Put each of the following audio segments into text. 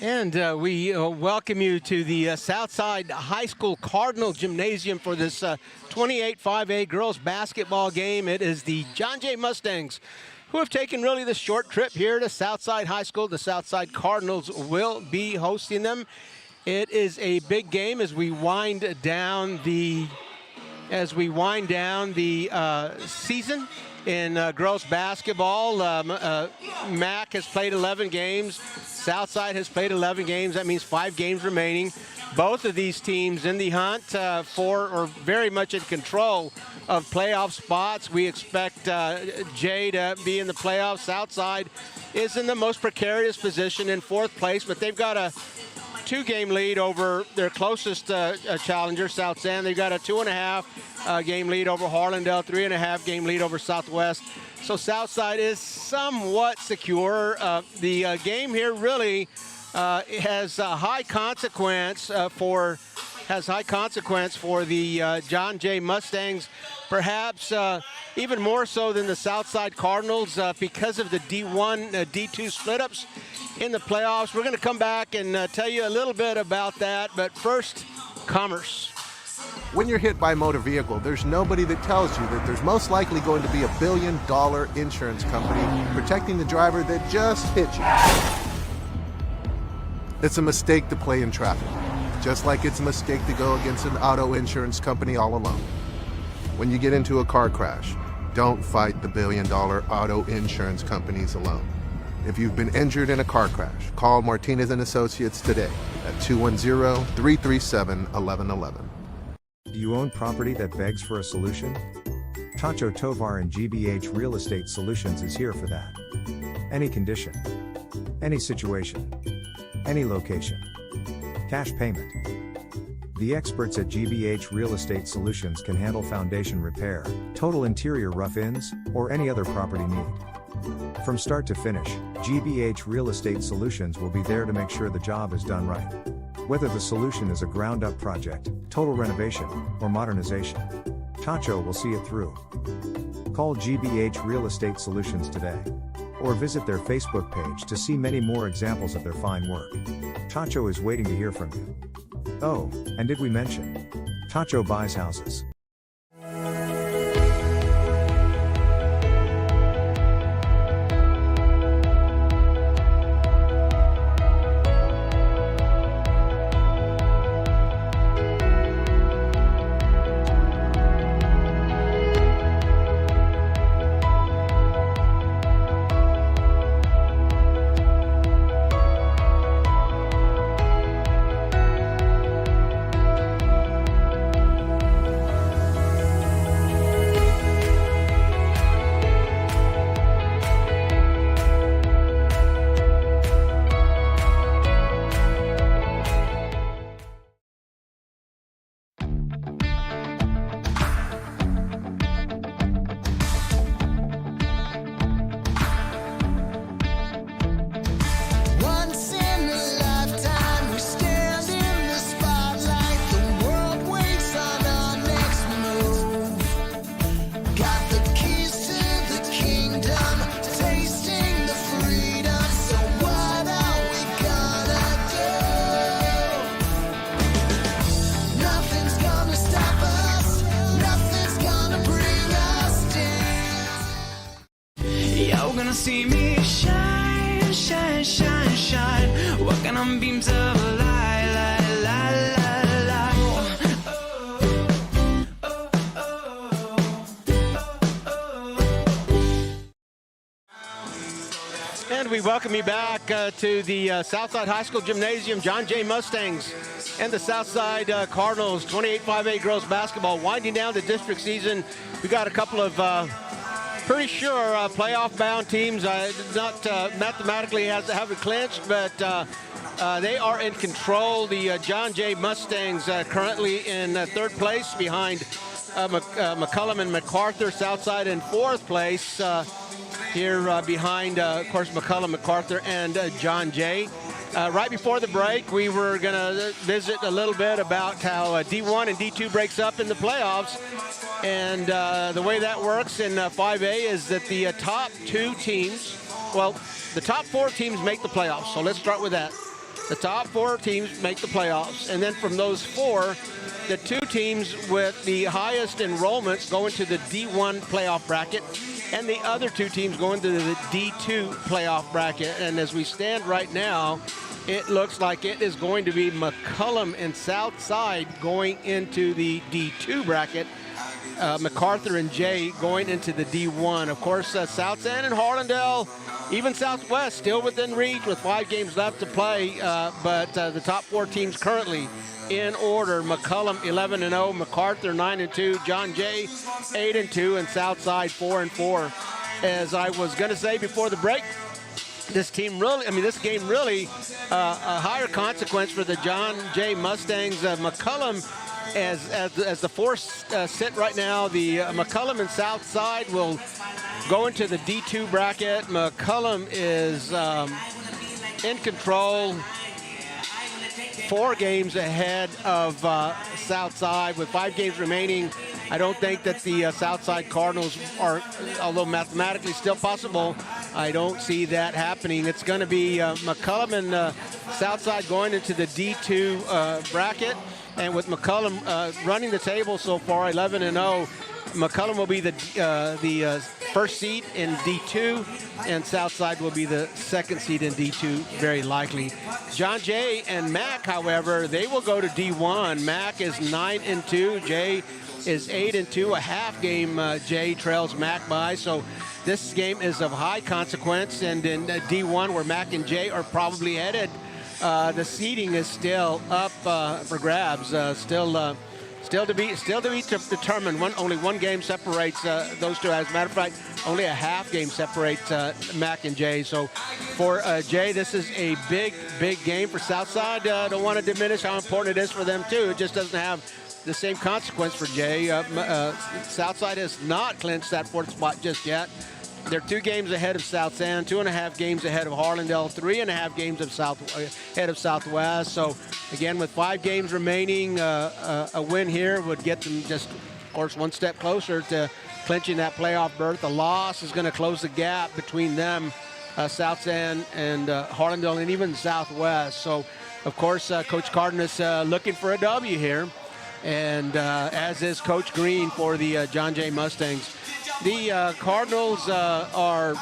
And we welcome you to the Southside High School Cardinal Gymnasium for this 28 5A girls basketball game. It is the John Jay Mustangs who have taken really the short trip here to Southside High School. The Southside Cardinals will be hosting them. It is a big game as we wind down the season in girls basketball. MAC has played 11 games. Southside has played 11 games. That means 5 games remaining. Both of these teams in the hunt for, or very much in control of playoff spots. We expect Jay to be in the playoffs. Southside is in the most precarious position in 4th place, but they've got a 2-game lead over their closest challenger, South San. They've got a 2.5 game lead over Harlandale, 3.5 game lead over Southwest. So Southside is somewhat secure. The game here really has high consequence for the John Jay Mustangs, perhaps even more so than the Southside Cardinals because of the D1, D2 split-ups in the playoffs. We're going to come back and tell you a little bit about that, but first, Commerce. When you're hit by a motor vehicle, there's nobody that tells you that there's most likely going to be $1 billion insurance company protecting the driver that just hit you. It's a mistake to play in traffic, just like it's a mistake to go against an auto insurance company all alone. When you get into a car crash, don't fight the $1 billion auto insurance companies alone. If you've been injured in a car crash, call Martinez & Associates today at 210-337-1111. Do you own property that begs for a solution? Tacho Tovar and GBH Real Estate Solutions is here for that. Any condition, any situation, any location. Cash payment. The experts at GBH Real Estate Solutions can handle foundation repair, total interior rough-ins, or any other property need. From start to finish, GBH Real Estate Solutions will be there to make sure the job is done right. Whether the solution is a ground-up project, total renovation, or modernization, Tacho will see it through. Call GBH Real Estate Solutions today, or visit their Facebook page to see many more examples of their fine work. Tacho is waiting to hear from you. Oh, and did we mention? Tacho buys houses. See me shine, shine, shine, shine. Walking on beams of light, light, light, light, light. And we welcome you back to the Southside High School Gymnasium. John Jay Mustangs and the Southside Cardinals, 28 5A girls basketball, winding down the district season. We got a couple of pretty sure playoff-bound teams. Not mathematically haven't clinched, but they are in control. The John Jay Mustangs currently in 3rd place behind McCullum and MacArthur. Southside in 4th place here behind, of course, McCullum, MacArthur, and John Jay. Right before the break, we were going to visit a little bit about how D1 and D2 breaks up in the playoffs. And the way that works in 5A is that the top 2 teams, well, the top 4 teams make the playoffs. So let's start with that. The top 4 teams make the playoffs, and then from those 4, the 2 teams with the highest enrollments go into the D1 playoff bracket, and the other 2 teams go into the D2 playoff bracket. And as we stand right now, it looks like it is going to be McCullum and Southside going into the D2 bracket. MacArthur and Jay going into the D1. Of course, Southside and Harlandale, even Southwest, still within reach with 5 games left to play. But the top 4 teams currently in order: McCullum 11-0, MacArthur 9-2, John Jay 8-2, and Southside 4-4. As I was going to say before the break, this game really a higher consequence for the John Jay Mustangs. McCullum, as the 4 sit right now, the McCullum and Southside will go into the D2 bracket. McCullum is in control, 4 games ahead of Southside with 5 games remaining. I don't think that the Southside Cardinals are, although mathematically still possible, I don't see that happening. It's going to be McCullum and Southside going into the D2 bracket, and with McCullum running the table so far, 11-0. McCullum will be the first seed in D2, and Southside will be the second seed in D2, very likely. John Jay and Mac, however, they will go to D1. Mac is 9-2. Jay is 8-2. A half game Jay trails Mac by. So this game is of high consequence, and in D1, where Mac and Jay are probably headed, the seeding is still up for grabs. Still to be determined. Only one game separates those 2. As a matter of fact, only a half game separates Mac and Jay. So for Jay, this is a big game for Southside. Don't want to diminish how important it is for them too. It just doesn't have the same consequence for Jay. Southside has not clinched that 4th spot just yet. They're 2 games ahead of South San, 2.5 games ahead of Harlandale, 3.5 games ahead of Southwest. So again, with 5 games remaining, a win here would get them just, of course, 1 step closer to clinching that playoff berth. A loss is going to close the gap between them, South San and Harlandale, and even Southwest. So, of course, Coach Cardenas looking for a W here, and as is Coach Green for the John Jay Mustangs. The Cardinals are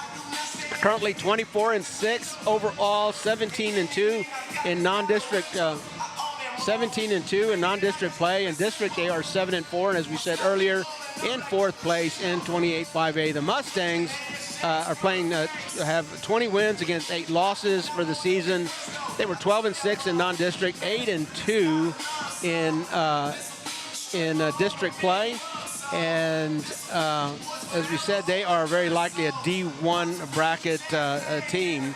currently 24-6 overall, 17-2 in non-district, 17-2 in non-district play. In district, they are 7-4, and as we said earlier, in 4th place in 28-5A. The Mustangs are playing, have 20 wins against 8 losses for the season. They were 12-6 in non-district, 8-2 in district play. And as we said, they are very likely a D1 bracket team.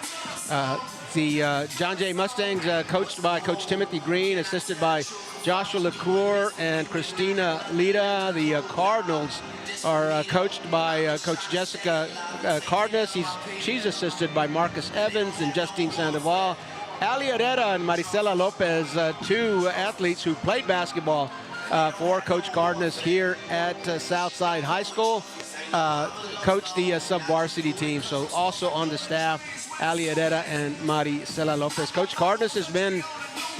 The John Jay Mustangs, coached by Coach Timothy Green, assisted by Joshua LaCour and Christina Lita. The Cardinals are coached by Coach Jessica Cardenas. She's assisted by Marcus Evans and Justine Sandoval. Ali Herrera and Maricela Lopez, 2 athletes who played basketball for Coach Cardenas here at Southside High School. Coach the sub-varsity team, so also on the staff, Ali Herrera and Maricela Lopez. Coach Cardenas has been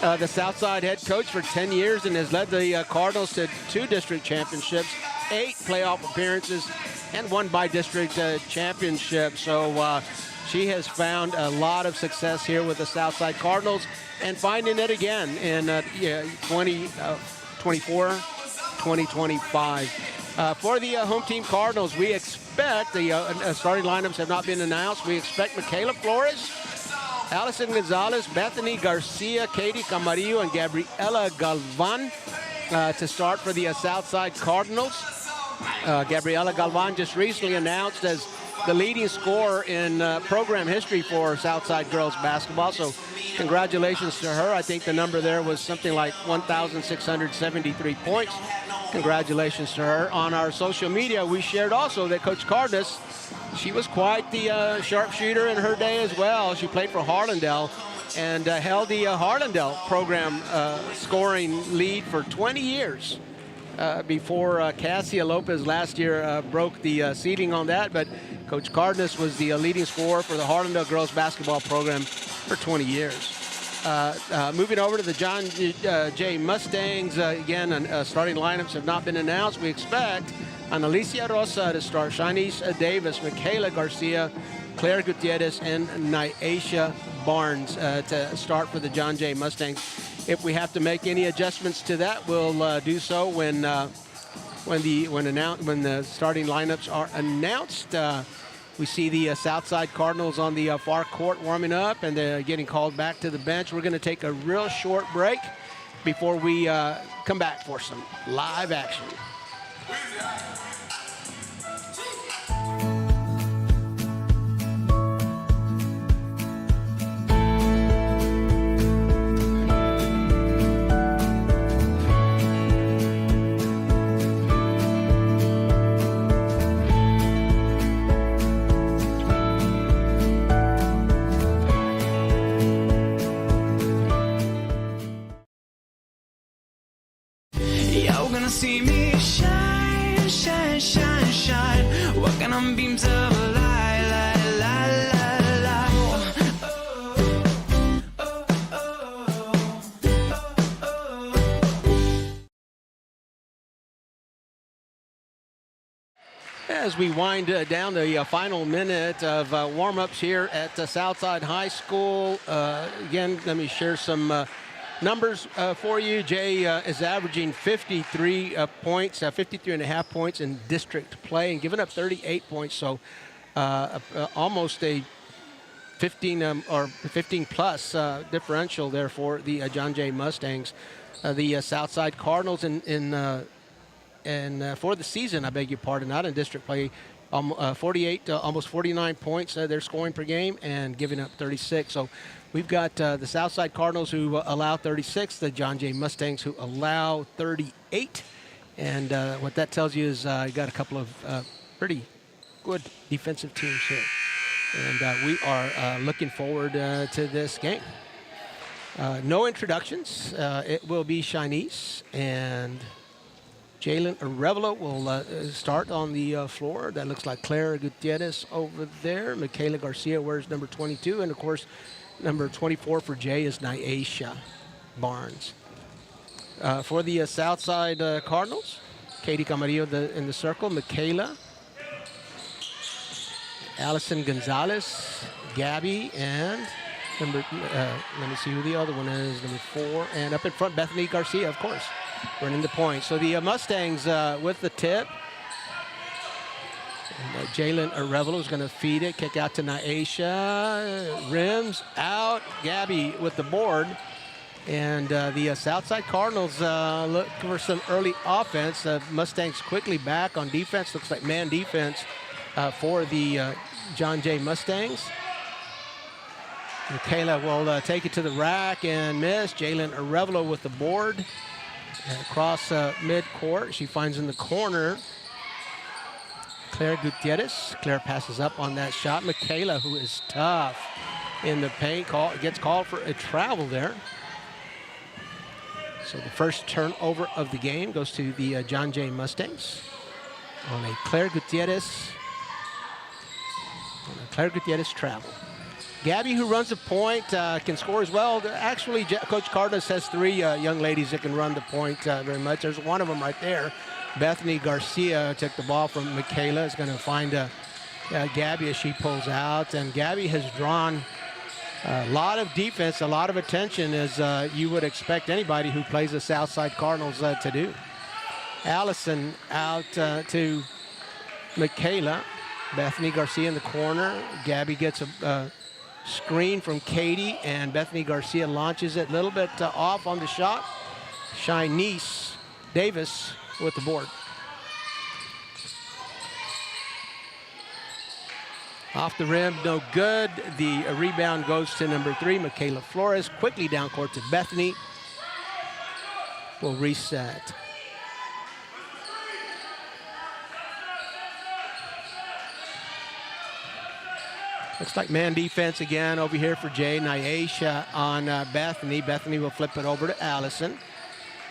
the Southside head coach for 10 years and has led the Cardinals to 2 district championships, 8 playoff appearances, and 1 by-district championship. So she has found a lot of success here with the Southside Cardinals, and finding it again in 2024, 2025. For the home team Cardinals, we expect the starting lineups have not been announced. We expect Michaela Flores, Allison Gonzalez, Bethany Garcia, Katie Camarillo, and Gabriela Galvan to start for the Southside Cardinals. Gabriela Galvan just recently announced as the leading scorer in program history for Southside girls basketball. So congratulations to her. I think the number there was something like 1,673 points. Congratulations to her. On our social media, we shared also that Coach Cardenas, she was quite the sharpshooter in her day as well. She played for Harlandale and held the Harlandale program scoring lead for 20 years before Cassia Lopez last year broke the seeding on that. But Coach Cardenas was the leading scorer for the Harlandale girls basketball program for 20 years. Moving over to the John J. Mustangs, again, starting lineups have not been announced. We expect Analicia Rosa to start, Shanice Davis, Michaela Garcia, Claire Gutierrez, and Nyasha Barnes to start for the John J. Mustangs. If we have to make any adjustments to that, we'll do so when the starting lineups are announced. We see the Southside Cardinals on the far court warming up, and they're getting called back to the bench. We're going to take a real short break before we come back for some live action. You're gonna see me shine, shine, shine, shine. Walking on beams of light, light, light, light, light. Oh, oh, oh, As we wind down the final minute of warm-ups here at Southside High School, again, let me share some numbers for you. Jay is averaging 53 points, 53 and a half points in district play, and giving up 38 points. So almost a 15 or 15 plus differential there for the John Jay Mustangs. The Southside Cardinals and for the season, I beg your pardon, not in district play, 48, almost 49 points they're scoring per game and giving up 36. So we've got the Southside Cardinals who allow 36, the John Jay Mustangs who allow 38. And what that tells you is you got a couple of pretty good defensive teams here. And we are looking forward to this game. No introductions. It will be Shanice and Jalen Arevalo will start on the floor. That looks like Claire Gutierrez over there. Michaela Garcia wears number 22. And, of course, number 24 for Jay is Nyasha Barnes. For the Southside Cardinals, Katie Camarillo in the circle. Michaela, Allison Gonzalez, Gabby, and let me see who the other one is, number 4. And up in front, Bethany Garcia, of course, running the point. So the Mustangs with the tip. Jalen Arevalo is going to feed it, kick out to Nyasha, rims out, Gabby with the board. And the Southside Cardinals look for some early offense. Mustangs quickly back on defense, looks like man defense for the John Jay Mustangs. Michaela will take it to the rack and miss. Jalen Arevalo with the board. And across mid-court, she finds in the corner Claire Gutierrez. Claire passes up on that shot. Michaela, who is tough in the paint, gets called for a travel there. So the first turnover of the game goes to the John Jay Mustangs on a Claire Gutierrez travel. Gabby, who runs the point, can score as well. Actually, Coach Cardenas has 3 young ladies that can run the point very much. There's one of them right there. Bethany Garcia took the ball from Michaela. Is going to find Gabby as she pulls out. And Gabby has drawn a lot of defense, a lot of attention, as you would expect anybody who plays the Southside Cardinals to do. Allison out to Michaela. Bethany Garcia in the corner. Gabby gets a screen from Katie, and Bethany Garcia launches it a little bit off on the shot. Shanice Davis with the board. Off the rim, no good. The rebound goes to number 3, Michaela Flores. Quickly down court to Bethany. Will reset. Looks like man defense again over here for Jay. Nyasha on Bethany. Bethany will flip it over to Allison.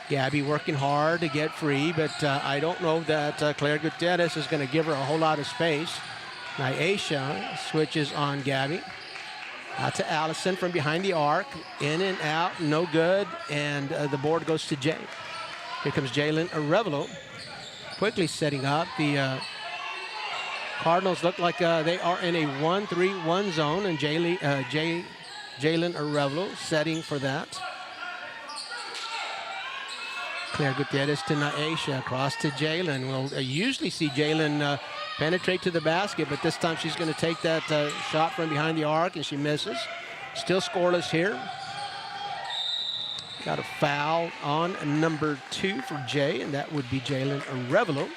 Gabby working hard to get free, but I don't know that Claire Gutierrez is going to give her a whole lot of space. Nyasha switches on Gabby. Out to Allison from behind the arc. In and out, no good. And the board goes to Jay. Here comes Jalen Arevalo. Quickly setting up. The Cardinals look like they are in a 1-3-1 zone. And Jalen Arevalo setting for that. Claire Gutierrez to Naisha. Across to Jalen. We'll usually see Jalen penetrate to the basket, but this time she's going to take that shot from behind the arc, and she misses. Still scoreless here. Got a foul on number 2 for Jay, and that would be Jalen Arevalo.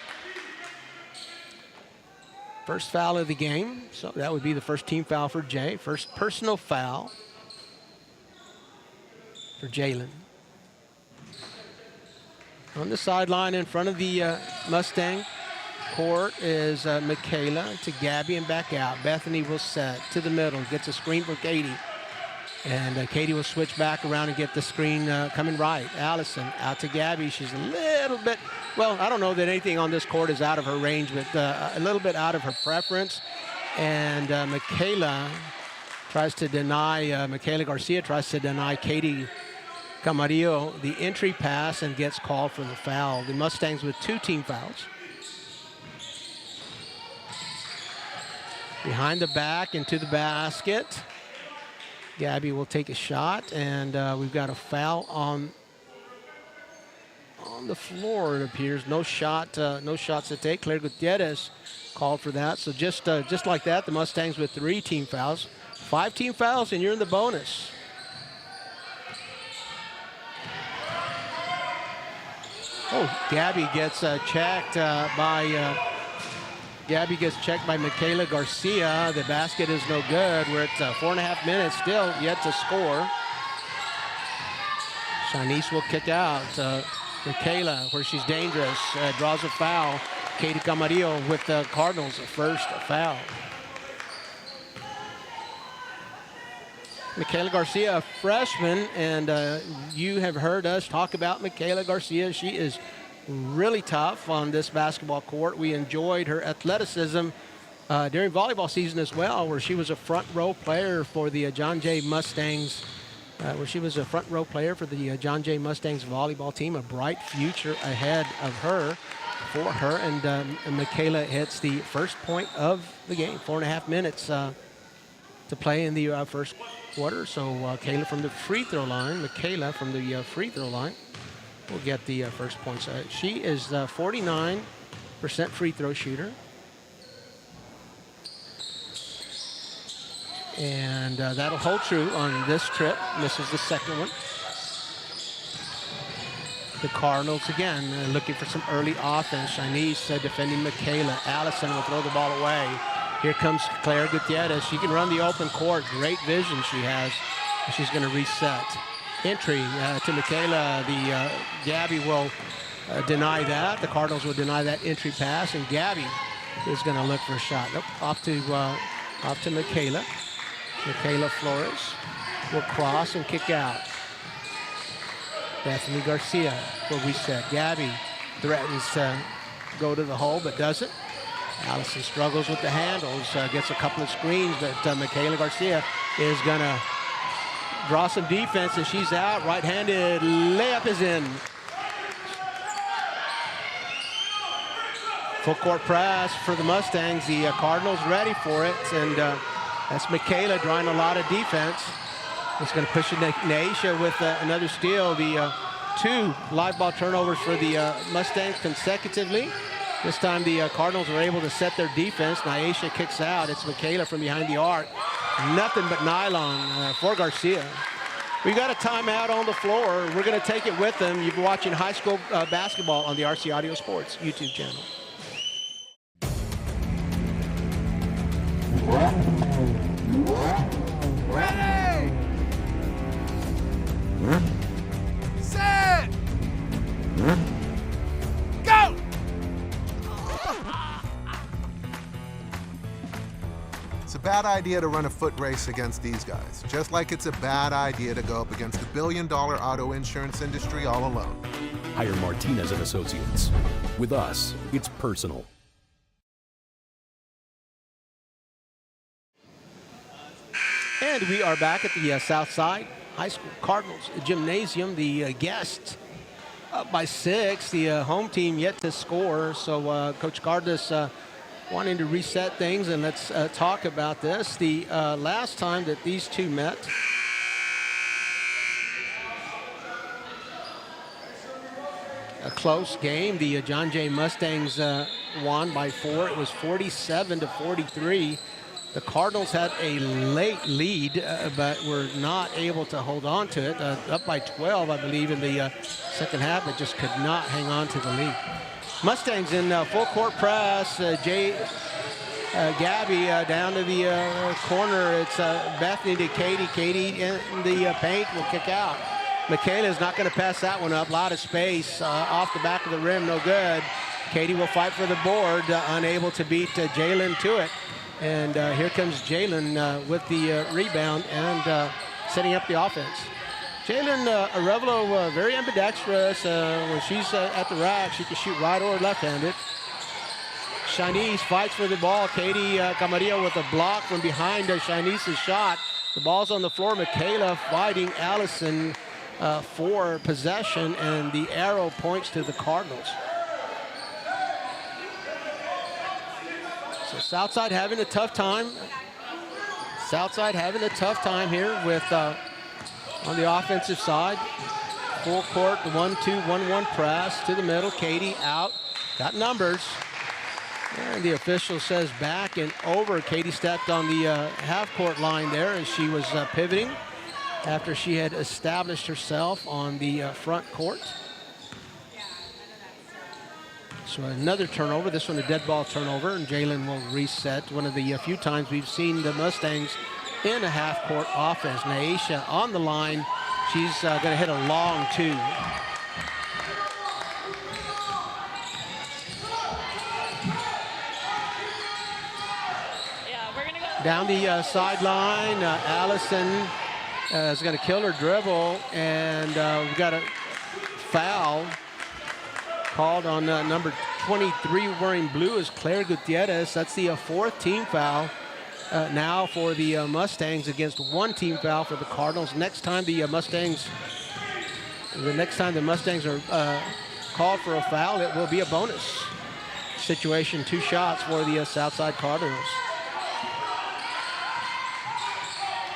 First foul of the game, so that would be the first team foul for Jay. First personal foul for Jalen. On the sideline in front of the Mustang court is Michaela to Gabby and back out. Bethany will set to the middle, gets a screen for Katie. And Katie will switch back around and get the screen coming right. Allison out to Gabby. She's a little bit, well, I don't know that anything on this court is out of her range, but a little bit out of her preference. And Michaela Garcia tries to deny Katie Camarillo the entry pass and gets called for the foul. The Mustangs with 2 team fouls. Behind the back into the basket. Gabby will take a shot, and we've got a foul on the floor, it appears. No shots to take. Claire Gutierrez called for that. So just like that, the Mustangs with 3 team fouls. 5 team fouls, and you're in the bonus. Oh, Gabby gets checked by Michaela Garcia. The basket is no good. We're at 4.5 minutes still yet to score. Shanice will kick out. Michaela, where she's dangerous, draws a foul. Katie Camarillo with the Cardinals' first foul. Michaela Garcia, a freshman, and you have heard us talk about Michaela Garcia. She is really tough on this basketball court. We enjoyed her athleticism during volleyball season as well, where she was a front row player for the John Jay Mustangs, volleyball team. A bright future ahead of her, for her. And Michaela hits the first point of the game. 4.5 minutes to play in the first quarter. So Michaela from the free throw line will get the first points. She is 49% free throw shooter. And that'll hold true on this trip. Misses the second one. The Cardinals again looking for some early offense. Shanice defending Michaela. Allison will throw the ball away. Here comes Claire Gutierrez. She can run the open court. Great vision she has. She's going to reset. Entry to Michaela. The Gabby will deny that. The Cardinals will deny that entry pass, and Gabby is going to look for a shot. Nope, off to Michaela. Michaela Flores will cross and kick out. Bethany Garcia will reset. Gabby threatens to go to the hole, but doesn't. Allison struggles with the handles, gets a couple of screens, but Michaela Garcia is going to draw some defense, and she's out. Right-handed layup is in. Full court press for the Mustangs. The Cardinals ready for it, and that's Michaela drawing a lot of defense. It's going to push Naisha with another steal. The 2 live ball turnovers for the Mustangs consecutively. This time the Cardinals are able to set their defense. Naisha kicks out. It's Michaela from behind the arc. Nothing but nylon for Garcia. We've got a timeout on the floor. We're going to take it with them. You've been watching high school basketball on the RC Audio Sports YouTube channel. Ready! Set! Go! It's a bad idea to run a foot race against these guys, just like it's a bad idea to go up against the billion-dollar auto insurance industry all alone. Hire Martinez and Associates. With us, it's personal. And we are back at the Southside High School Cardinals Gymnasium. The guests up by 6. The home team yet to score. So Coach Cardenas wanting to reset things, and let's talk about this. The last time that these two met, a close game. The John Jay Mustangs won by 4. It was 47-43. The Cardinals had a late lead, but were not able to hold on to it. Up by 12, I believe, in the second half, but just could not hang on to the lead. Mustangs in full court press. Gabby down to the corner. It's Bethany to Katie. Katie in the paint will kick out. Michaela is not going to pass that one up. A lot of space off the back of the rim, no good. Katie will fight for the board, unable to beat Jalen to it. And here comes Jalen with the rebound and setting up the offense. Jalen Arevalo, very ambidextrous. When she's at the rack, she can shoot right or left-handed. Shanice fights for the ball. Katie Camarillo with a block from behind Shanice's shot. The ball's on the floor. Michaela fighting Allison for possession, and the arrow points to the Cardinals. So Southside having a tough time. Southside having a tough time here with on the offensive side. Full court, the 1-2-1-1 press to the middle. Katie out, got numbers. And the official says back and over. Katie stepped on the half-court line there as she was pivoting after she had established herself on the front court. So another turnover, this one a dead ball turnover, and Jalen will reset. One of the few times we've seen the Mustangs in a half-court offense. Naisha on the line. She's going to hit a long 2. Down the sideline, Allison is going to kill her dribble, and we've got a foul called on number 23 wearing blue is Claire Gutierrez. That's the 4th team foul now for the Mustangs against 1 team foul for the Cardinals. Next time the Mustangs are called for a foul, it will be a bonus situation. 2 shots for the Southside Cardinals.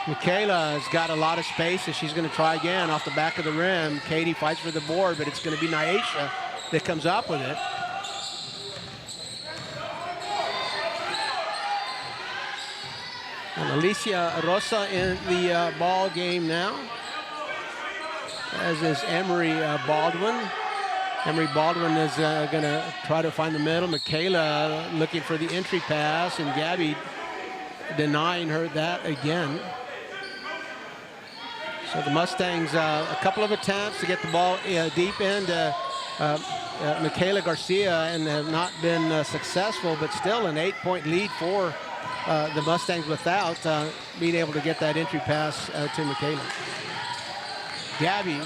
Michaela has got a lot of space, and she's going to try again off the back of the rim. Katie fights for the board, but it's going to be Naisha that comes up with it. And Alicia Rosa in the ball game now, as is Emery Baldwin. Emery Baldwin is going to try to find the middle. Michaela looking for the entry pass, and Gabby denying her that again. So the Mustangs, a couple of attempts to get the ball deep into Michaela Garcia, and have not been successful, but still an 8-point lead for the Mustangs without being able to get that entry pass to Michaela. Gabby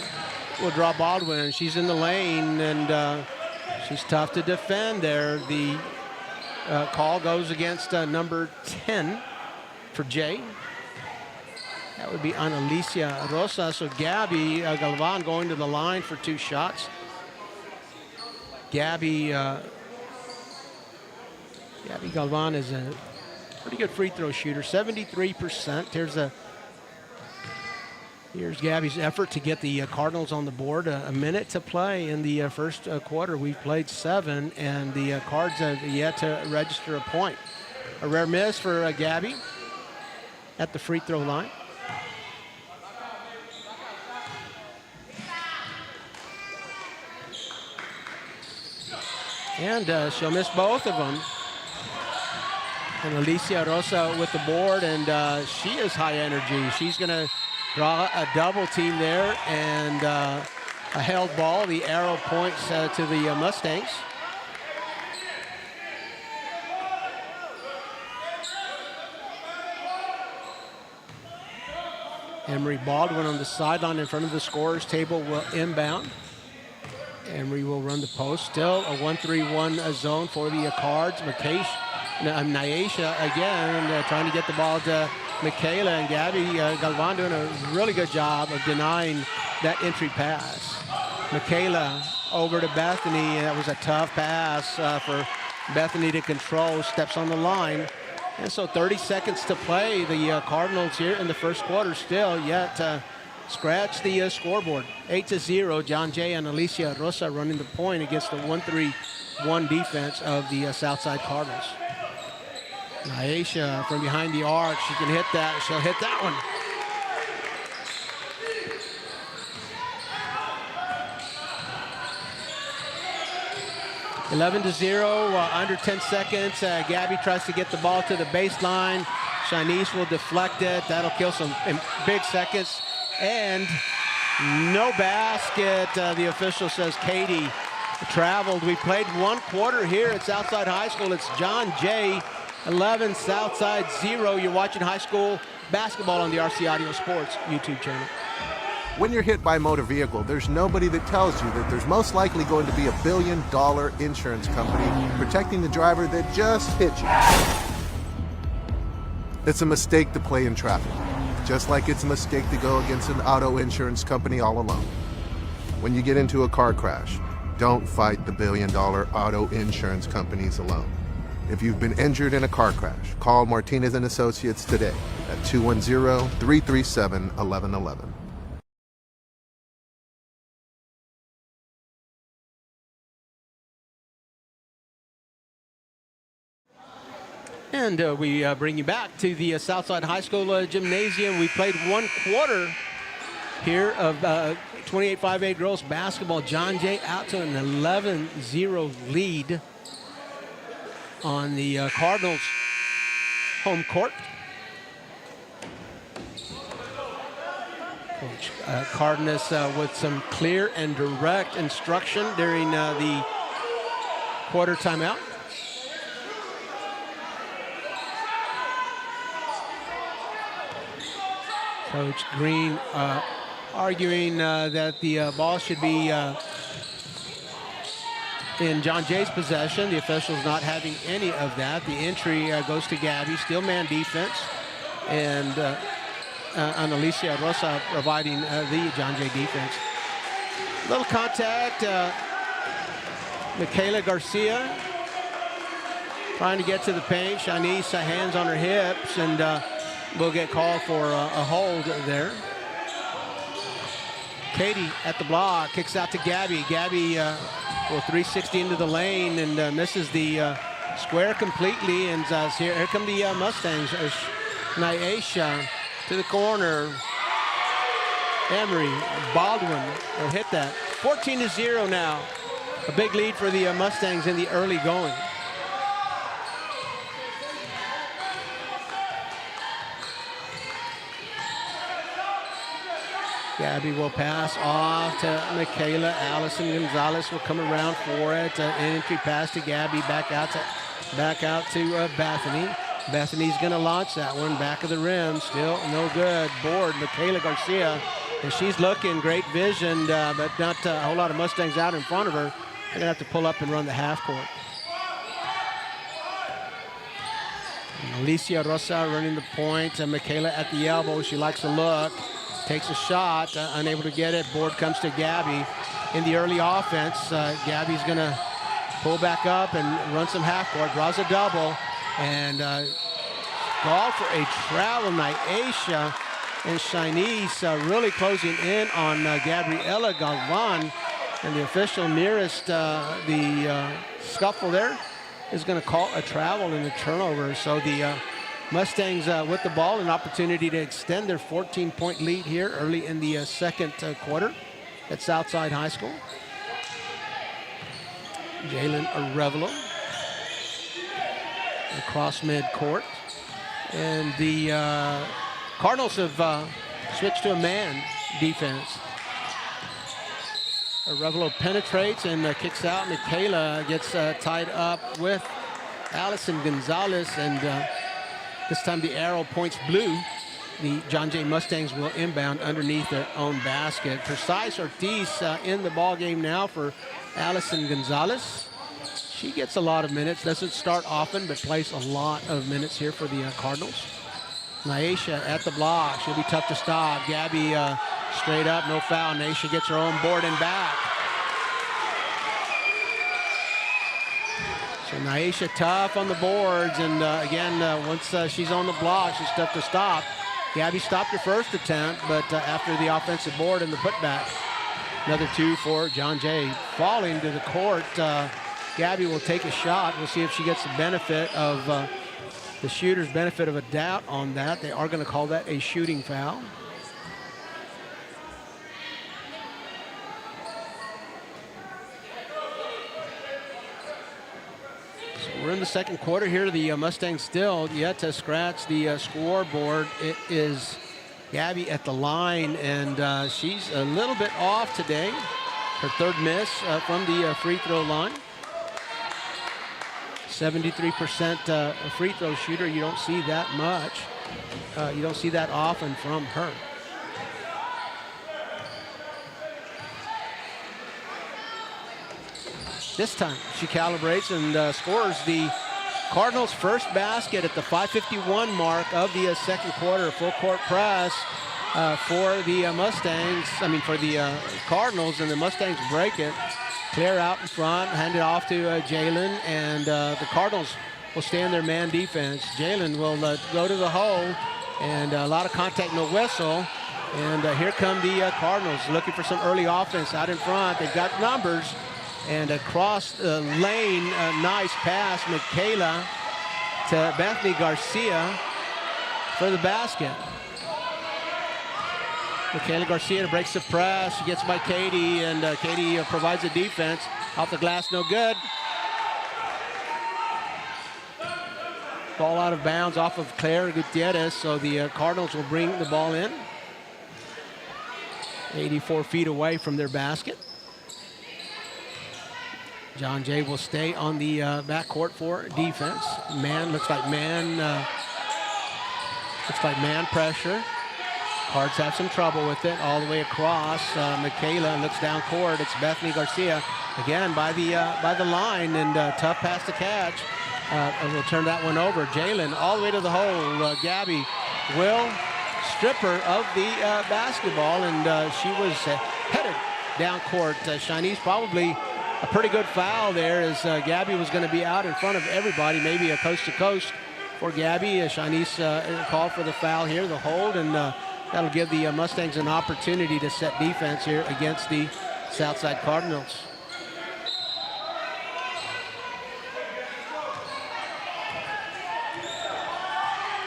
will draw Baldwin. She's in the lane, and she's tough to defend there. The call goes against number 10 for Jay. That would be on Alicia Rosa. So Gabby Galvan going to the line for 2 shots. Gabby Galvan is a pretty good free throw shooter, 73%. Here's Gabby's effort to get the Cardinals on the board. A minute to play in the first quarter. We've played 7, and the Cards have yet to register a point. A rare miss for Gabby at the free throw line. And she'll miss both of them. And Alicia Rosa with the board, and she is high energy. She's going to draw a double team there, and a held ball. The arrow points to the Mustangs. Emery Baldwin on the sideline in front of the scorer's table will inbound. Emery will run the post. Still a 1-3-1 zone for the Cards. Naisha again trying to get the ball to Michaela and Gabby Galvan doing a really good job of denying that entry pass. Michaela over to Bethany, and that was a tough pass for Bethany to control, steps on the line. And so 30 seconds to play. The Cardinals here in the first quarter still yet scratch the scoreboard. 8-0, John Jay and Alicia Rosa running the point against the 1-3-1 defense of the Southside Cardinals. Naisha from behind the arc, she can hit that, she'll hit that one. Under 10 seconds. Gabby tries to get the ball to the baseline. Shanice will deflect it. That'll kill some big seconds. And no basket. The official says Katie traveled. We played one quarter here at Southside High School. It's John Jay, 11, Southside 0. You're watching high school basketball on the RC Audio Sports YouTube channel. When you're hit by a motor vehicle, there's nobody that tells you that there's most likely going to be $1 billion insurance company protecting the driver that just hit you. It's a mistake to play in traffic, just like it's a mistake to go against an auto insurance company all alone. When you get into a car crash, don't fight the $1 billion auto insurance companies alone. If you've been injured in a car crash, call Martinez and Associates today at 210-337-1111. And we bring you back to the Southside High School gymnasium. We played one quarter here of 28-5A girls basketball. John Jay out to an 11-0 lead on the Cardinals home court. Coach Cardenas with some clear and direct instruction during the quarter timeout. Coach Green arguing that the ball should be in John Jay's possession. The officials not having any of that. The entry goes to Gabby, still man defense, and Alicia Rosa providing the John Jay defense. Little contact. Michaela Garcia trying to get to the paint. Shanice hands on her hips, and will get called for a hold there. Katie at the block, kicks out to Gabby. Gabby will 360 into the lane and misses the square completely. And here come the Mustangs. Naisha to the corner. Emery, Baldwin will hit that. 14-0 now. A big lead for the Mustangs in the early going. Gabby will pass off to Michaela. Allison Gonzalez will come around for it. Entry pass to Gabby. Back out to Bethany. Bethany's going to launch that one. Back of the rim. Still no good. Board. Michaela Garcia. And she's looking. Great vision, but not a whole lot of Mustangs out in front of her. They're going to have to pull up and run the half court. Alicia Rosa running the point. Michaela at the elbow. She likes to look. Takes a shot, unable to get it. Board comes to Gabby in the early offense. Gabby's going to pull back up and run some half court. Draws a double and called for a travel. Naisha and Shanice really closing in on Gabriela Galvan. And the official nearest the scuffle there is going to call a travel and a turnover. So the Mustangs with the ball, an opportunity to extend their 14-point lead here early in the second quarter at Southside High School. Jalen Arevalo across midcourt. And the Cardinals have switched to a man defense. Arevalo penetrates and kicks out. Michaela gets tied up with Allison Gonzalez, and this time the arrow points blue. The John Jay Mustangs will inbound underneath their own basket. Precise Ortiz in the ball game now for Allison Gonzalez. She gets a lot of minutes, doesn't start often, but plays a lot of minutes here for the Cardinals. Naisha at the block. She'll be tough to stop. Gabby straight up, no foul. Naisha gets her own board and back. So Naisha tough on the boards, and again, once she's on the block, she's tough to stop. Gabby stopped her first attempt, but after the offensive board and the putback, another 2 for John Jay. Falling to the court, Gabby will take a shot. We'll see if she gets the benefit of the shooter's benefit of a doubt on that. They are going to call that a shooting foul. So we're in the second quarter here. The Mustangs still yet to scratch the scoreboard. It is Gabby at the line, and she's a little bit off today. Her third miss from the free throw line. 73% free throw shooter. You don't see that much. You don't see that often from her. This time she calibrates and scores the Cardinals' first basket at the 5:51 mark of the second quarter. Full court press for the Mustangs. I mean, for the Cardinals, and the Mustangs break it. Clear out in front, hand it off to Jalen, and the Cardinals will stay in their man defense. Jalen will go to the hole, and a lot of contact, no whistle. And here come the Cardinals looking for some early offense out in front. They've got numbers, and across the lane, a nice pass, Michaela to Bethany Garcia for the basket. Michaela Garcia breaks the press. She gets by Katie, and Katie provides the defense. Off the glass, no good. Ball out of bounds off of Claire Gutierrez, so the Cardinals will bring the ball in. 84 feet away from their basket. John Jay will stay on the backcourt for defense. Looks like man pressure. Cards have some trouble with it all the way across. Michaela looks down court. It's Bethany Garcia again by the line, and tough pass to catch. We'll turn that one over. Jalen all the way to the hole. Gabby will strip her of the basketball, and she was headed down court. Shanice probably a pretty good foul there, as Gabby was going to be out in front of everybody, maybe a coast to coast for Gabby. Shanice called for the foul here, the hold, and that'll give the Mustangs an opportunity to set defense here against the Southside Cardinals.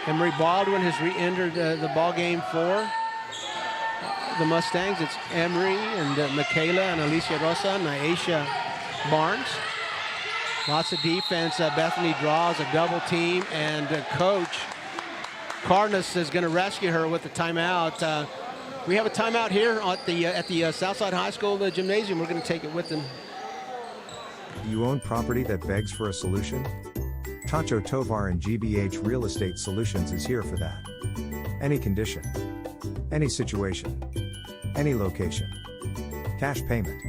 Emery Baldwin has re-entered the ball game for the Mustangs. It's Emery and Michaela and Alicia Rosa and Aisha Barnes. Lots of defense. Bethany draws a double team, and coach Carnes is going to rescue her with a timeout. We have a timeout here at the Southside High School gymnasium. We're going to take it with them. You own property that begs for a solution? Tacho Tovar and GBH Real Estate Solutions is here for that. Any condition, any situation, any location. Cash payment.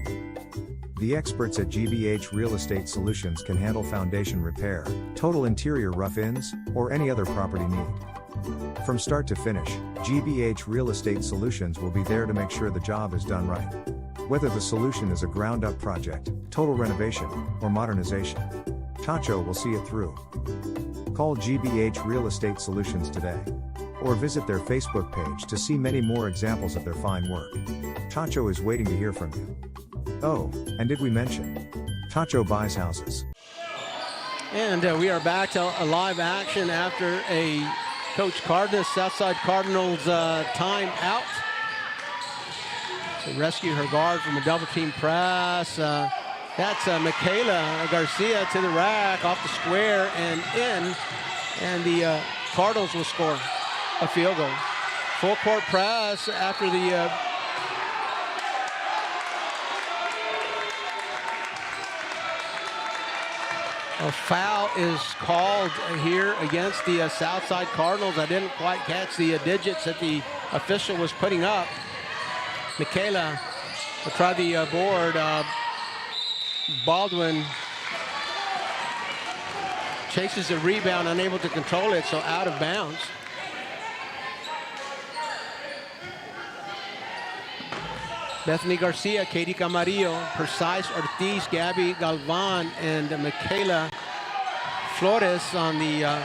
The experts at GBH Real Estate Solutions can handle foundation repair, total interior rough-ins, or any other property need. From start to finish, GBH Real Estate Solutions will be there to make sure the job is done right. Whether the solution is a ground-up project, total renovation, or modernization, Tacho will see it through. Call GBH Real Estate Solutions today, or visit their Facebook page to see many more examples of their fine work. Tacho is waiting to hear from you. Oh, and did we mention? Tacho buys houses. And we are back to a live action after a Coach Cardenas, Southside Cardinals timeout. To rescue her guard from a double team press. That's Michaela Garcia to the rack, off the square and in. And the Cardinals will score a field goal. Full court press after the a foul is called here against the Southside Cardinals. I didn't quite catch the digits that the official was putting up. Michaela will try the board. Baldwin chases the rebound, unable to control it, so out of bounds. Bethany Garcia, Katie Camarillo, Precise Ortiz, Gabby Galvan, and Michaela Flores on the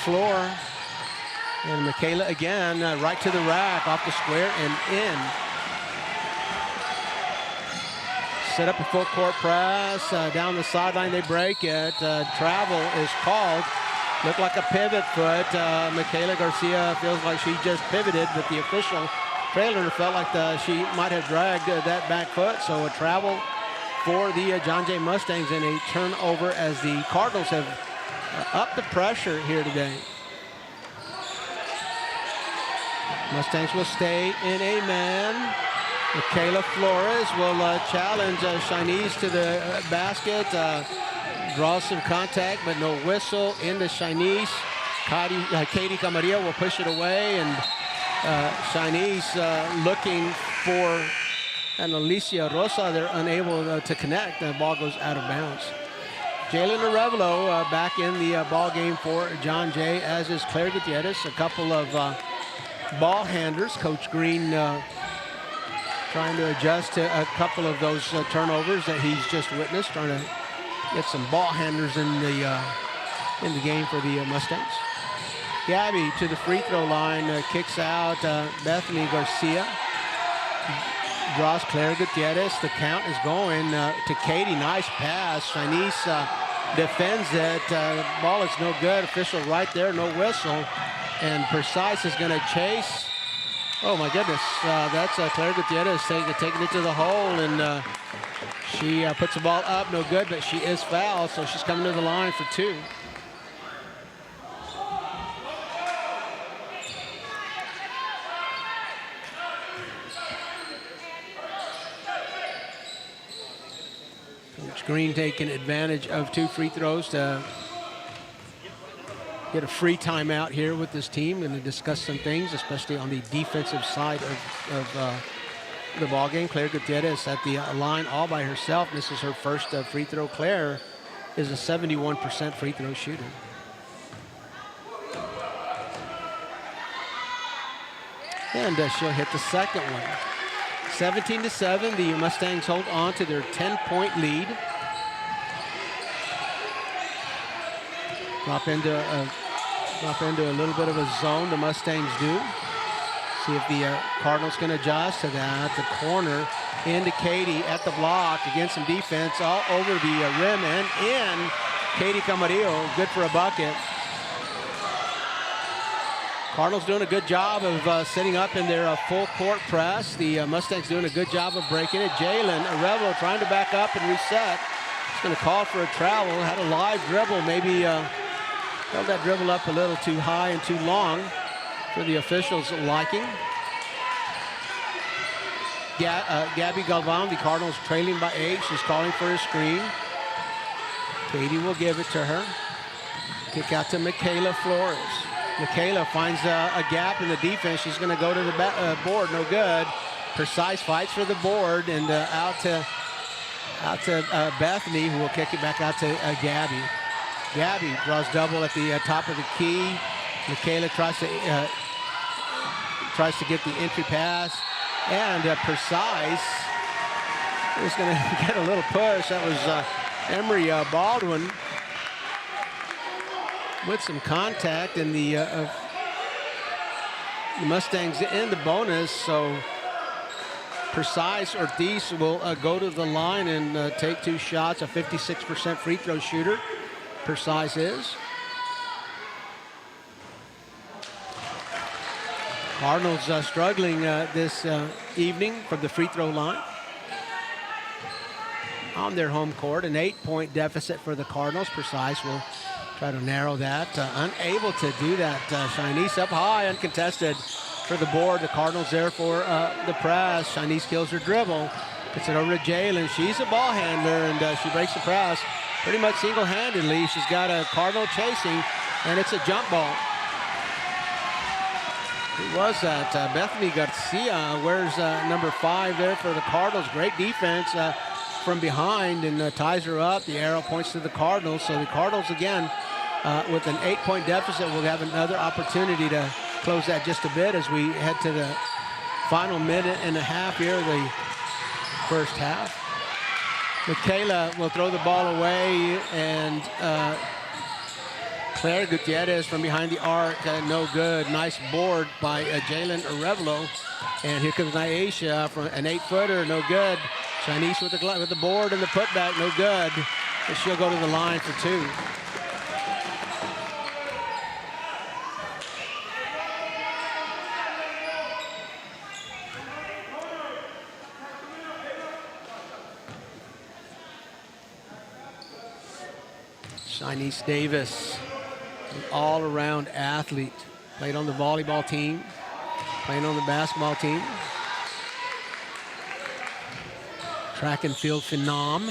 floor. And Michaela again, right to the rack, off the square and in. Set up a full court press, down the sideline they break it. Travel is called. Looked like a pivot foot. Michaela Garcia feels like she just pivoted, but the official trailer felt like she might have dragged that back foot. So a travel for the John Jay Mustangs and a turnover as the Cardinals have upped the pressure here today. Mustangs will stay in a man. Michaela Flores will challenge Chinese to the basket. Draws some contact, but no whistle. Into Chinese. Katie Camarillo will push it away, and Chinese looking for and Alicia Rosa. They're unable to connect. The ball goes out of bounds. Jalen Arevalo back in the ball game for John Jay, as is Claire Gutierrez. A couple of ball handlers. Coach Green trying to adjust to a couple of those turnovers that he's just witnessed, trying to get some ball handlers in the game for the Mustangs. Gabby to the free throw line, kicks out Bethany Garcia. Draws Claire Gutierrez. The count is going to Katie. Nice pass. Chinese defends it. Ball is no good. Official right there, no whistle. And Precise is going to chase. Oh my goodness, that's Claire Gutierrez taking it to the hole, and she puts the ball up, no good, but she is fouled, so she's coming to the line for two. Coach Green taking advantage of two free throws to get a free timeout here with this team and to discuss some things, especially on the defensive side of the ball game. Claire Gutierrez at the line all by herself. This is her first free throw. Claire is a 71% free throw shooter. And she'll hit the second one. 17-7, the Mustangs hold on to their 10-point lead. Drop into a little bit of a zone, the Mustangs do. See if the Cardinals can adjust to that. The corner into Katie at the block against some defense all over the rim and in. Katie Camarillo, good for a bucket. Cardinals doing a good job of setting up in their full court press. The Mustangs doing a good job of breaking it. Jalen Arevalo trying to back up and reset. He's going to call for a travel. Had a live dribble, maybe held that dribble up a little too high and too long for the officials' liking. Gabby Galvan, the Cardinals trailing by 8. She's calling for a screen. Katie will give it to her. Kick out to Michaela Flores. Michaela finds a gap in the defense. She's going to go to the board. No good. Precise fights for the board and out to Bethany, who will kick it back out to Gabby. Gabby draws double at the top of the key. Michaela tries to get the entry pass, and Precise is going to get a little push. That was Emery Baldwin with some contact, and the Mustangs in the bonus. So Precise Ortiz will go to the line and take two shots. A 56% free throw shooter. Precise is. Cardinals struggling this evening from the free throw line. On their home court, an 8-point deficit for the Cardinals. Precise will try to narrow that. Unable to do that. Chinese up high, uncontested for the board. The Cardinals there for the press. Chinese kills her dribble. Gets it over to Jalen. She's a ball handler, and she breaks the press pretty much single-handedly. She's got a Cardinal chasing, and it's a jump ball. Who was that? Bethany Garcia wears number 5 there for the Cardinals. Great defense from behind, and ties her up. The arrow points to the Cardinals. So the Cardinals, again, with an 8-point deficit, will have another opportunity to close that just a bit as we head to the Final minute and a half here of the first half. Michaela will throw the ball away, and Claire Gutierrez from behind the arc, no good. Nice board by Jalen Arevalo. And here comes Nyesha from an 8-footer, no good. Chinese with the board and the putback, no good. But she'll go to the line for 2. Chinese Davis, an all-around athlete. Played on the volleyball team, playing on the basketball team. Track and field phenom.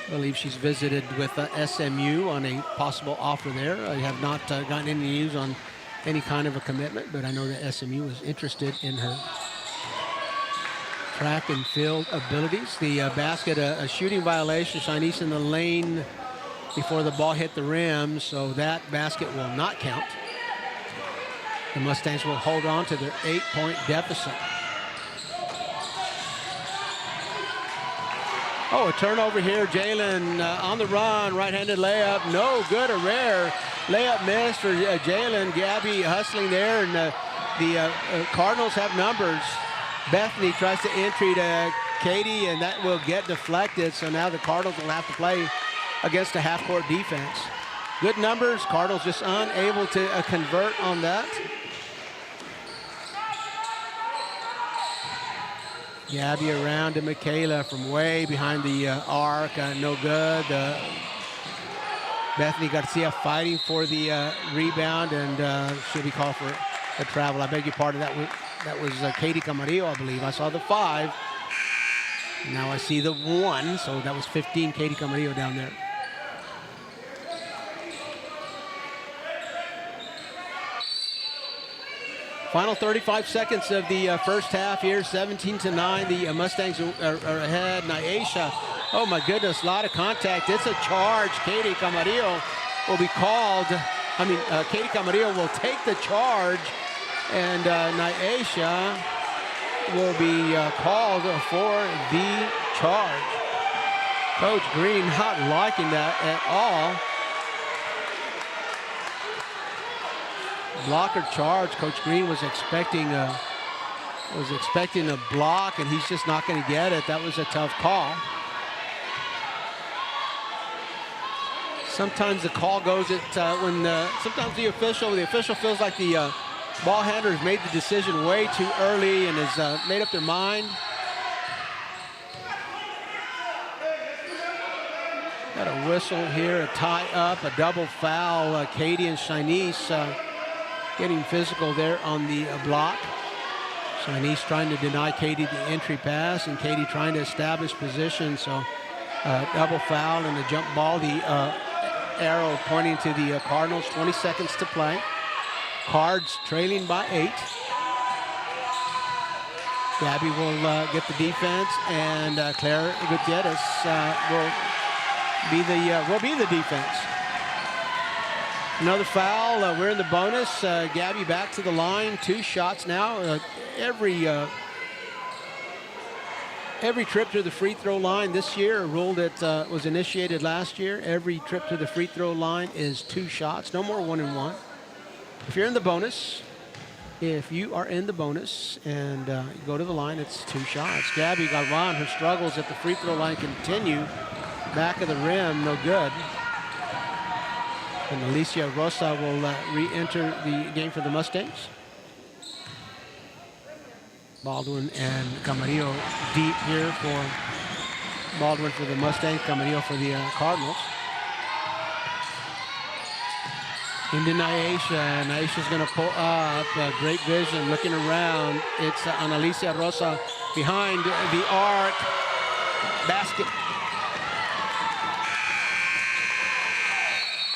I believe she's visited with SMU on a possible offer there. I have not gotten any news on any kind of a commitment, but I know that SMU is interested in her track and field abilities. The basket, a shooting violation. Chinese in the lane before the ball hit the rim, so that basket will not count. The Mustangs will hold on to their 8-point deficit. Oh, a turnover here. Jalen on the run, right-handed layup, no good, a rare layup miss for Jalen. Gabby hustling there, and the Cardinals have numbers. Bethany tries to entry to Katie, and that will get deflected, so now the Cardinals will have to play against a half-court defense. Good numbers. Cardinals just unable to convert on that. Gabby around to Michaela from way behind the arc. No good. Bethany Garcia fighting for the rebound, and she'll be called for a travel. I beg your pardon. That was Katie Camarillo, I believe. I saw the 5. Now I see the 1, so that was 15 Katie Camarillo down there. Final 35 seconds of the first half here, 17-9. The Mustangs are ahead. Nyesha, oh my goodness, a lot of contact. It's a charge. Katie Camarillo will be called. Katie Camarillo will take the charge, and Nyesha will be called for the charge. Coach Green not liking that at all. Blocker charge. Coach Green was expecting a block, and he's just not going to get it. That was a tough call. Sometimes the call goes at when sometimes the official feels like the ball handler has made the decision way too early and has made up their mind. Got a whistle here, a tie up, a double foul. Katie and Shanice getting physical there on the block. Shanice trying to deny Katie the entry pass, and Katie trying to establish position. So double foul and a jump ball. The arrow pointing to the Cardinals. 20 seconds to play. Cards trailing by 8. Gabby will get the defense, and Claire Gutierrez will be the defense. Another foul. We're in the bonus. Gabby back to the line. 2 shots now. Every trip to the free throw line this year, a rule that was initiated last year, every trip to the free throw line is 2 shots. No more 1-and-1. If you are in the bonus and you go to the line, it's 2 shots. Gabby Galvan, her struggles at the free throw line continue. Back of the rim, no good. And Alicia Rosa will re-enter the game for the Mustangs. Baldwin and Camarillo deep here for Baldwin for the Mustangs, Camarillo for the Cardinals. Into Nyesha. Nyesha's going to pull up. Great vision, looking around. It's on Alicia Rosa behind the arc. Basket.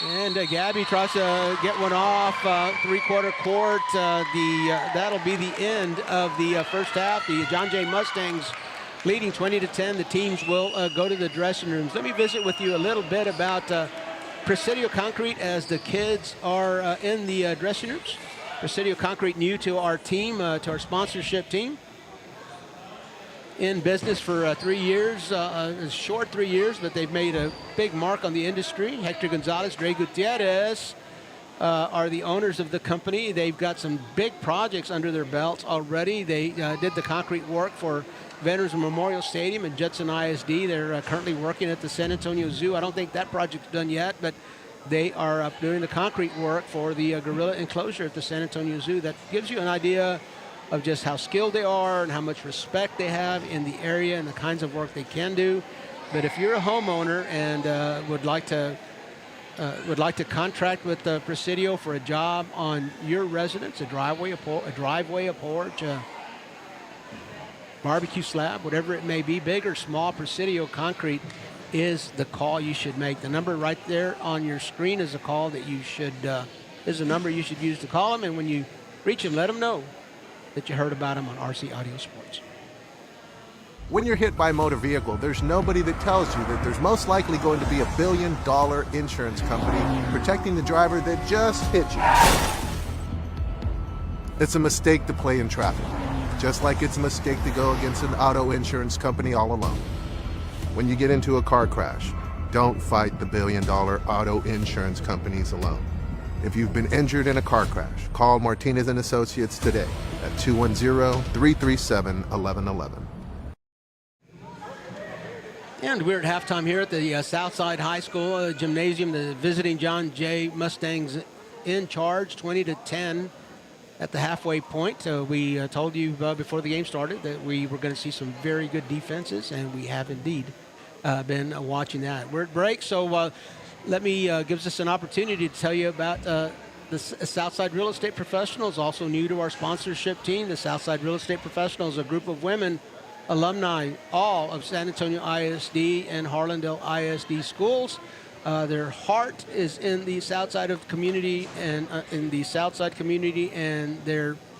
And Gabby tries to get one off, 3/4 court. That'll be the end of the first half. The John Jay Mustangs leading 20-10. The teams will go to the dressing rooms. Let me visit with you a little bit about Presidio Concrete as the kids are in the dressing rooms. Presidio Concrete, new to our team, to our sponsorship team. In business for 3 years, a short 3 years, but they've made a big mark on the industry. Hector Gonzalez, Dre Gutierrez are the owners of the company. They've got some big projects under their belts already. They did the concrete work for Veterans Memorial Stadium and Judson ISD. They're currently working at the San Antonio Zoo. I don't think that project's done yet, but they are doing the concrete work for the gorilla enclosure at the San Antonio Zoo. That gives you an idea of just how skilled they are and how much respect they have in the area and the kinds of work they can do. But if you're a homeowner and would like to contract with Presidio for a job on your residence, a driveway, a porch, a barbecue slab, whatever it may be, big or small, Presidio Concrete is the call you should make. The number right there on your screen is a call that you should is a number you should use to call them. And when you reach them, let them know that you heard about them on RC Audio Sports. When you're hit by a motor vehicle, there's nobody that tells you that there's most likely going to be $1 billion insurance company protecting the driver that just hit you. It's a mistake to play in traffic, just like it's a mistake to go against an auto insurance company all alone. When you get into a car crash, don't fight the $1 billion auto insurance companies alone. If you've been injured in a car crash, call Martinez and Associates today at 210-337-1111. And we're at halftime here at the Southside High School gymnasium. The visiting John Jay Mustangs in charge, 20-10 at the halfway point. We told you before the game started that we were going to see some very good defenses, and we have indeed been watching that. We're at break, so let me gives us an opportunity to tell you about the Southside Real Estate Professionals, also new to our sponsorship team. The Southside Real Estate Professionals, a group of women alumni, all of San Antonio ISD and Harlandale ISD schools. Their heart is in the Southside of community and in the Southside community, and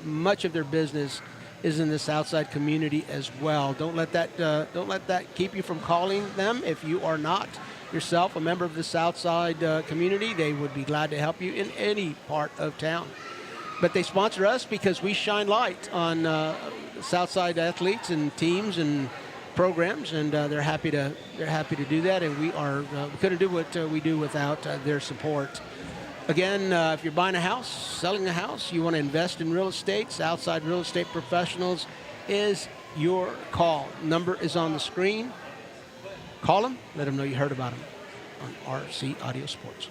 much of their business is in the Southside community as well. Don't let that keep you from calling them. If you are not yourself a member of the Southside community, they would be glad to help you in any part of town. But they sponsor us because we shine light on Southside athletes and teams and programs, and they're happy to do that. And we couldn't do what we do without their support. Again, if you're buying a house, selling a house, you want to invest in real estate, Southside Real Estate Professionals is your call. Number is on the screen. Call them, let them know you heard about them on RC Audio Sports.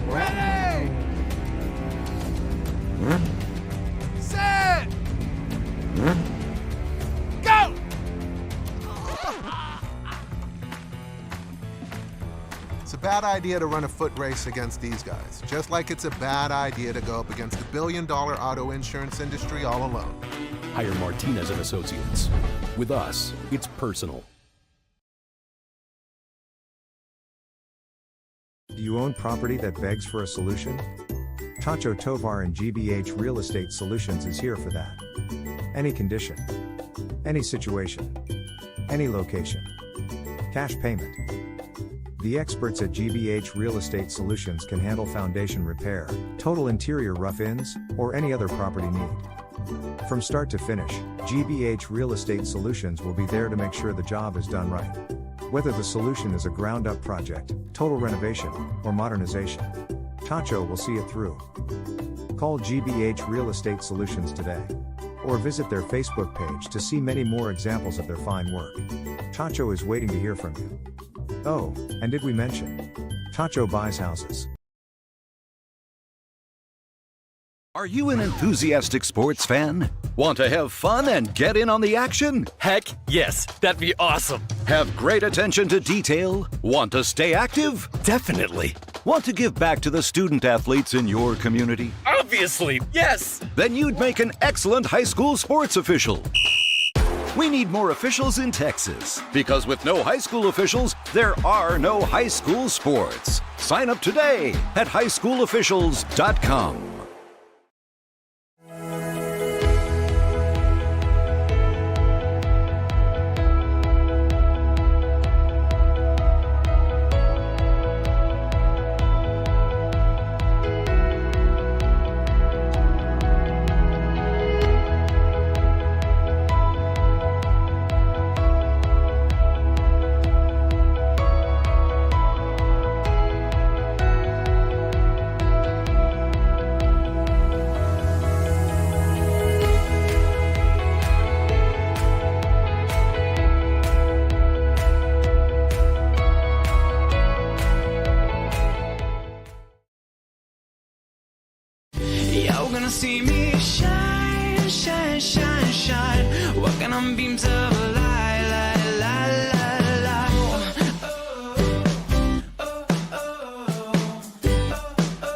Ready! Set! Go! It's a bad idea to run a foot race against these guys, just like it's a bad idea to go up against the $1 billion auto insurance industry all alone. Hire Martinez and Associates. With us, it's personal. Do you own property that begs for a solution? Tacho Tovar and GBH Real Estate Solutions is here for that. Any condition, any situation, any location. Cash payment. The experts at GBH Real Estate Solutions can handle foundation repair, total interior rough-ins, or any other property need. From start to finish, GBH Real Estate Solutions will be there to make sure the job is done right. Whether the solution is a ground-up project, total renovation, or modernization, Tacho will see it through. Call GBH Real Estate Solutions today, or visit their Facebook page to see many more examples of their fine work. Tacho is waiting to hear from you. Oh, and did we mention? Tacho buys houses. Are you an enthusiastic sports fan? Want to have fun and get in on the action? Heck yes, that'd be awesome. Have great attention to detail? Want to stay active? Definitely. Want to give back to the student athletes in your community? Obviously, yes. Then you'd make an excellent high school sports official. We need more officials in Texas, because with no high school officials, there are no high school sports. Sign up today at highschoolofficials.com. You're gonna see me shine, shine, shine, shine. Walking on beams of light, light, light, light, light. Oh, oh, oh, oh, oh, oh.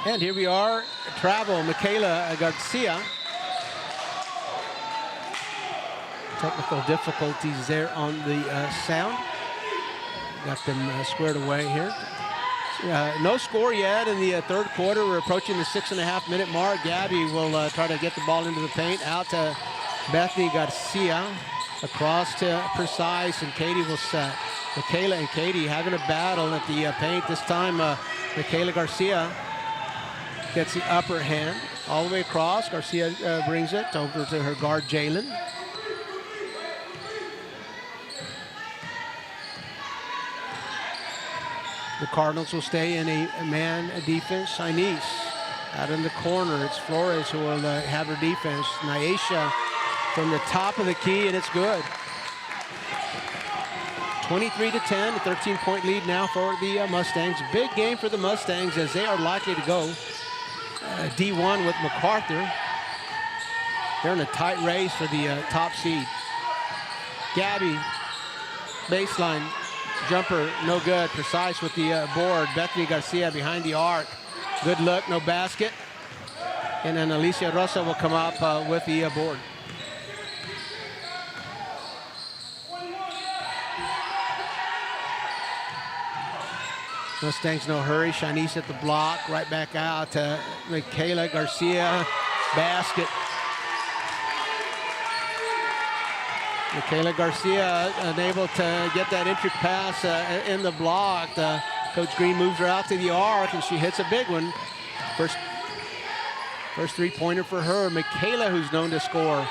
And here we are, travel, Michaela Garcia. Technical difficulties there on the sound. Got them squared away here. No score yet in the third quarter. We're approaching the 6.5 minute mark. Gabby will try to get the ball into the paint. Out to Bethany Garcia. Across to Precise, and Katie will set. Michaela and Katie having a battle at the paint. This time, Michaela Garcia gets the upper hand. All the way across. Garcia brings it over to her guard, Jalen. The Cardinals will stay in a man defense. Chinese out in the corner. It's Flores who will have her defense. Nyesha from the top of the key, and it's good. 23-10, a 13-point lead now for the Mustangs. Big game for the Mustangs as they are likely to go D1 with MacArthur. They're in a tight race for the top seed. Gabby, baseline. Jumper, no good. Precise with the board. Bethany Garcia behind the arc. Good look, no basket. And then Alicia Rosa will come up with the board. Mustangs no hurry. Shanice at the block. Right back out to Michaela Garcia. Basket. Michaela Garcia unable to get that entry pass in the block. Coach Green moves her out to the arc, and she hits a big one. First three-pointer for her. Michaela, who's known to score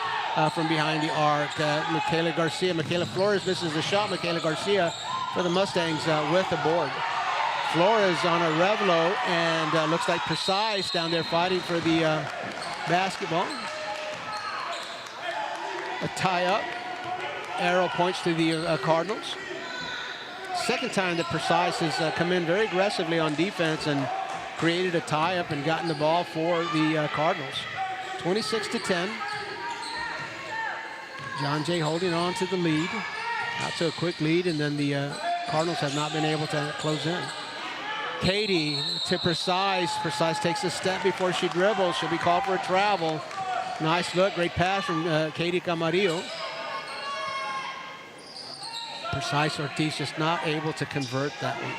from behind the arc. Michaela Garcia. Michaela Flores misses the shot. Michaela Garcia for the Mustangs with the board. Flores on a Revelo, and looks like Precise down there fighting for the basketball. A tie-up. Arrow points to the Cardinals. Second time that Precise has come in very aggressively on defense and created a tie-up and gotten the ball for the Cardinals. 26-10. John Jay holding on to the lead. Out to a quick lead, and then the Cardinals have not been able to close in. Katie to Precise. Precise takes a step before she dribbles. She'll be called for a travel. Nice look, great pass from Katie Camarillo. Precise Ortiz just not able to convert that one.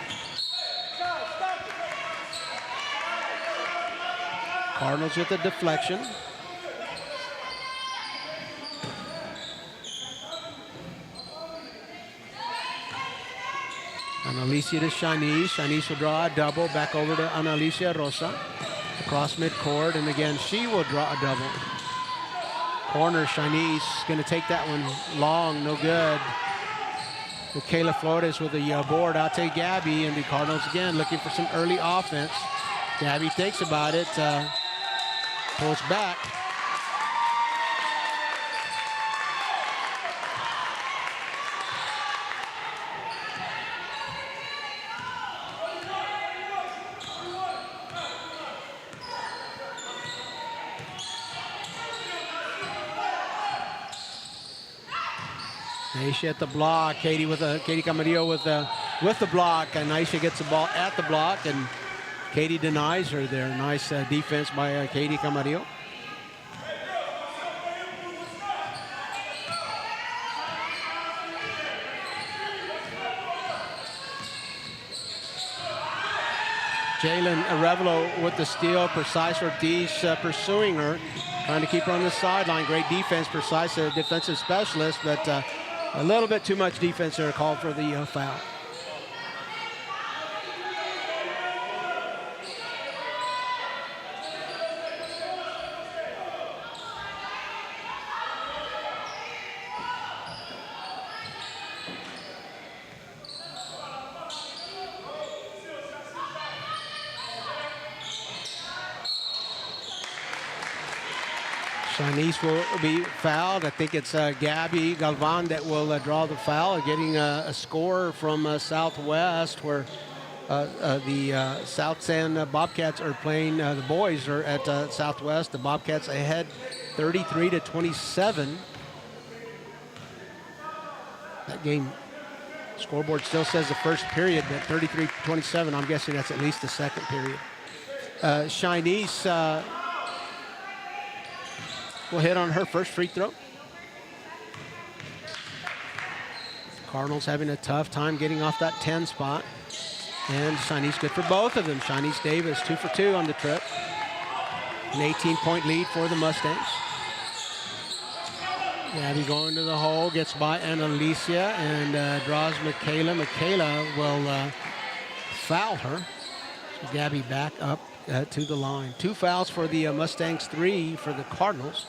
Cardinals with a deflection. Analicia to Shanice. Shanice will draw a double. Back over to Analicia Rosa. Across midcourt, and again, she will draw a double. Corner, Shanice going to take that one long, no good. Michaela Flores with a board out to Gabby, and the Cardinals again looking for some early offense. Gabby thinks about it, pulls back. Naisha at the block. Katie Camarillo with the block, and Naisha gets the ball at the block, and Katie denies her there. Nice defense by Katie Camarillo. Jalen Arevalo with the steal. Precise Ortiz pursuing her, trying to keep her on the sideline. Great defense. Precise, a defensive specialist, but a little bit too much defense there, called for the foul. Shanice will be fouled. I think it's Gabby Galvan that will draw the foul, getting a score from Southwest, where the Southside Bobcats are playing. The boys are at Southwest. The Bobcats ahead 33-27. That game scoreboard still says the first period, but 33-27. I'm guessing that's at least the second period. Shinice will hit on her first free throw. Cardinals having a tough time getting off that 10 spot. And Shinice good for both of them. Shinice Davis 2 for 2 on the trip. An 18-point lead for the Mustangs. Gabby going to the hole, gets by Annalicia and draws Michaela. Michaela will foul her. So Gabby back up to the line. 2 fouls for the Mustangs, 3 for the Cardinals.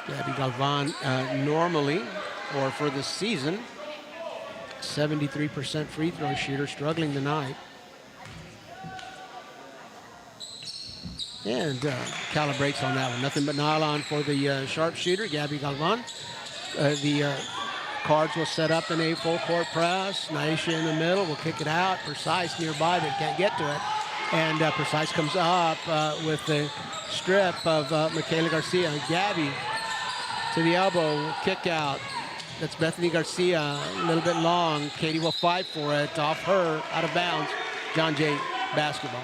Gabby Galvan normally, or for the season, 73% free throw shooter, struggling tonight. And calibrates on that one. Nothing but nylon for the sharpshooter, Gabby Galvan. The Cards will set up in a full court press. Naisha in the middle will kick it out. Precise nearby, but can't get to it. And Precise comes up with the strip of Michaela Garcia. Gabby to the elbow, kick out. That's Bethany Garcia, a little bit long. Katie will fight for it, off her, out of bounds. John Jay basketball.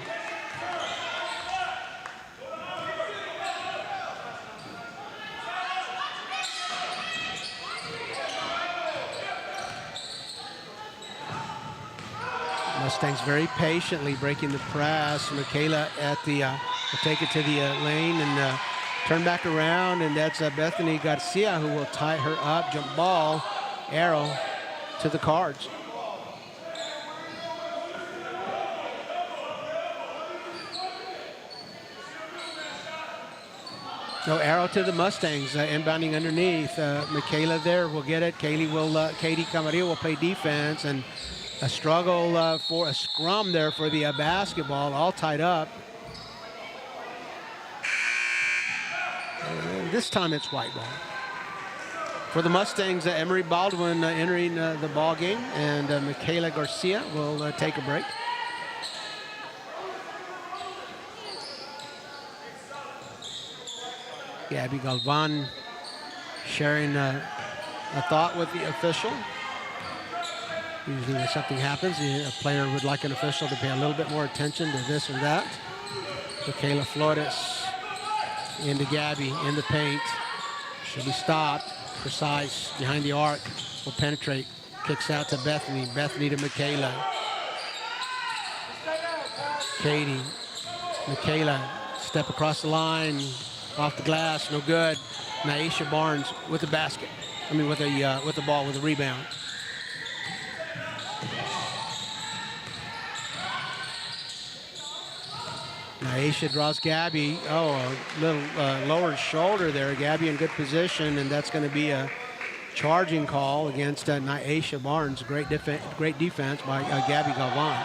Mustangs very patiently breaking the press. Michaela at the, will take it to the lane and turn back around, and that's Bethany Garcia who will tie her up. Jump ball, arrow to the Cards. No arrow to the Mustangs, inbounding underneath. Michaela there will get it. Katie Camarillo will play defense, and a struggle for a scrum there for the basketball, all tied up. And this time it's white ball. For the Mustangs, Emery Baldwin entering the ball game, and Michaela Garcia will take a break. Gabby Galvan sharing a thought with the official. Usually when something happens, a player would like an official to pay a little bit more attention to this or that. Michaela Flores into Gabby in the paint. She'll be stopped. Precise behind the arc. Will penetrate. Kicks out to Bethany. Bethany to Michaela. Katie. Michaela. Step across the line. Off the glass. No good. Naisha Barnes with the basket. With the ball, with the rebound. Naisha draws Gabby. Oh, a little lower shoulder there. Gabby in good position, and that's going to be a charging call against Naisha Barnes. Great defense by Gabby Galvan.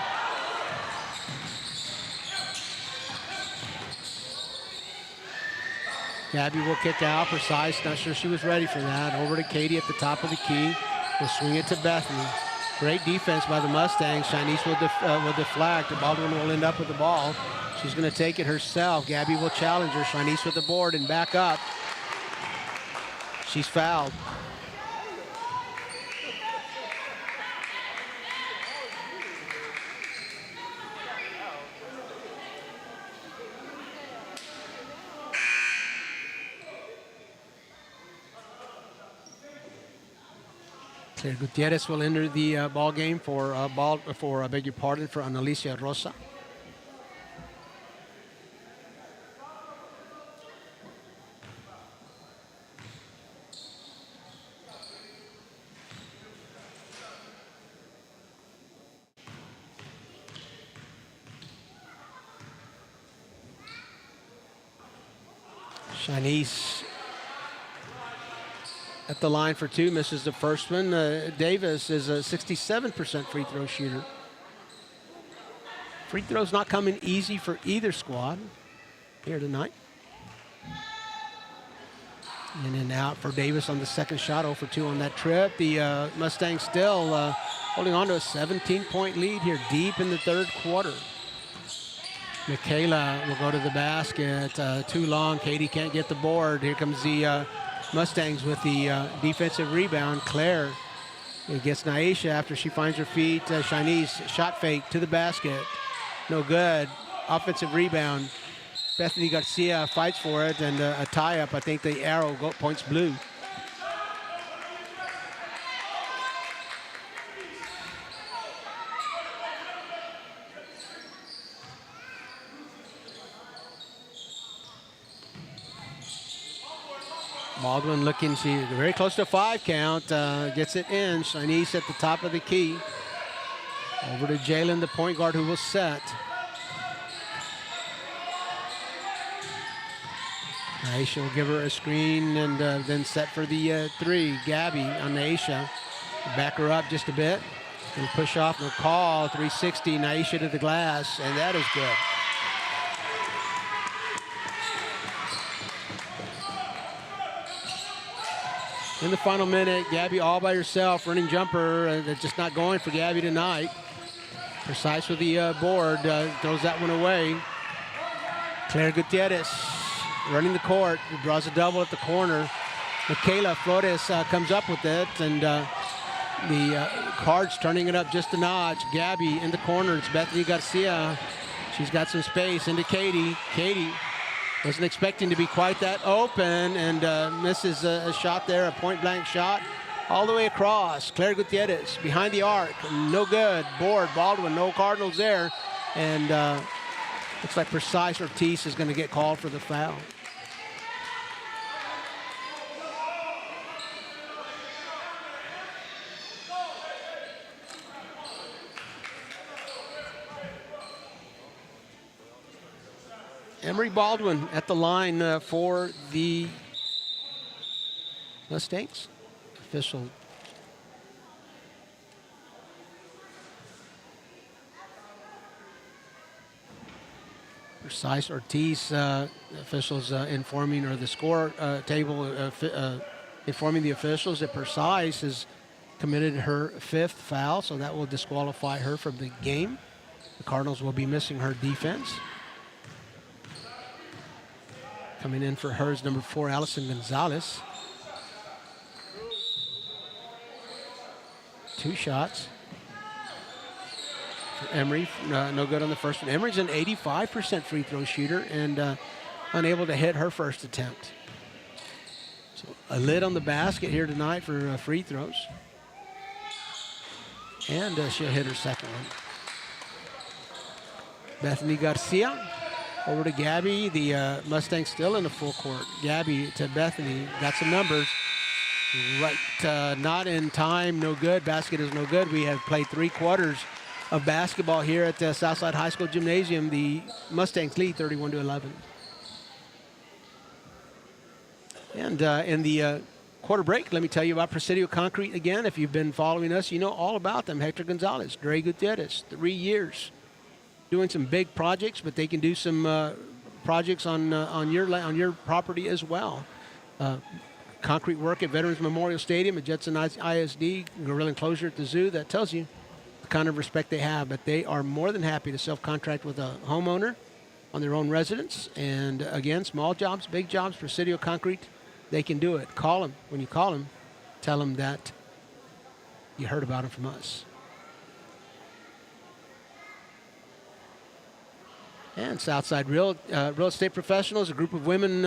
Gabby will kick out. Precise, not sure she was ready for that. Over to Katie at the top of the key. Will swing it to Bethany. Great defense by the Mustangs. Shinice will deflect. Baldwin will end up with the ball. She's going to take it herself. Gabby will challenge her. Shinice with the board and back up. She's fouled. Claire Gutierrez will enter the ball game for Analicia Rosa. Shanice at the line for two, misses the first one. Davis is a 67% free throw shooter. Free throws not coming easy for either squad here tonight. In and out for Davis on the second shot, 0 for 2 on that trip. The Mustangs still holding on to a 17-point lead here deep in the third quarter. Michaela will go to the basket. Too long. Katie can't get the board. Here comes the Mustangs with the defensive rebound. Claire gets Naisha after she finds her feet. Chinese shot fake to the basket. No good. Offensive rebound. Bethany Garcia fights for it, and a tie-up. I think the arrow points blue. Baldwin looking, she's very close to a 5 count, gets it in. Chinese at the top of the key. Over to Jalen, the point guard, who will set. Aisha will give her a screen and then set for the 3. Gabby on Aisha. Back her up just a bit. And push off, no call. 360, Naisha to the glass, and that is good. In the final minute, Gabby all by herself, running jumper. That's just not going for Gabby tonight. Precise with the board, throws that one away. Claire Gutierrez running the court, draws a double at the corner. Michaela Flores comes up with it, and the Cards turning it up just a notch. Gabby in the corner, it's Bethany Garcia. She's got some space into Katie. Katie wasn't expecting to be quite that open, and misses a shot there, a point-blank shot, all the way across. Claire Gutierrez behind the arc, no good. Board, Baldwin, no Cardinals there, and looks like Precise Ortiz is going to get called for the foul. Emery Baldwin at the line for the Mustangs. Official. Precise Ortiz, officials informing, or the score table informing the officials that Precise has committed her 5th foul, so that will disqualify her from the game. The Cardinals will be missing her defense. Coming in for hers, number 4, Allison Gonzalez. 2 shots for Emery. No good on the first one. Emery's an 85% free throw shooter and unable to hit her first attempt. So a lid on the basket here tonight for free throws. And she'll hit her second one. Bethany Garcia. Over to Gabby, the Mustangs still in the full court. Gabby to Bethany, got some numbers. Right, not in time, no good. Basket is no good. We have played 3 quarters of basketball here at the Southside High School Gymnasium. The Mustangs lead 31-11. And in the quarter break, let me tell you about Presidio Concrete again. If you've been following us, you know all about them. Hector Gonzalez, Dre Gutierrez, 3 years. Doing some big projects, but they can do some projects on your property as well. Concrete work at Veterans Memorial Stadium, at Judson ISD, Gorilla Enclosure at the zoo. That tells you the kind of respect they have. But they are more than happy to self-contract with a homeowner on their own residence. And again, small jobs, big jobs, Presidio Concrete, they can do it. Call them. When you call them, tell them that you heard about them from us. And Southside Real Estate Professionals, a group of women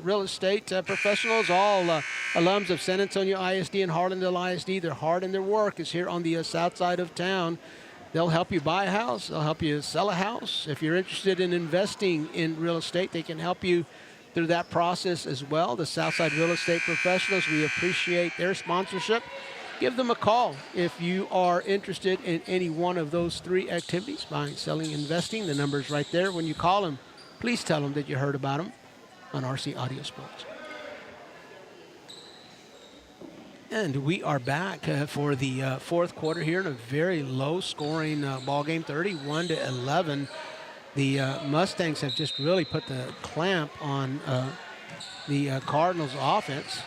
real estate professionals, all alums of San Antonio ISD and Harlandale ISD. Their heart and their work is here on the south side of town. They'll help you buy a house. They'll help you sell a house. If you're interested in investing in real estate, they can help you through that process as well. The Southside Real Estate Professionals, we appreciate their sponsorship. Give them a call if you are interested in any one of those 3 activities, buying, selling, investing. The number's right there. When you call them, please tell them that you heard about them on RC Audio Sports. And we are back for the 4th quarter here in a very low-scoring ball game, 31-11. The Mustangs have just really put the clamp on the Cardinals' offense,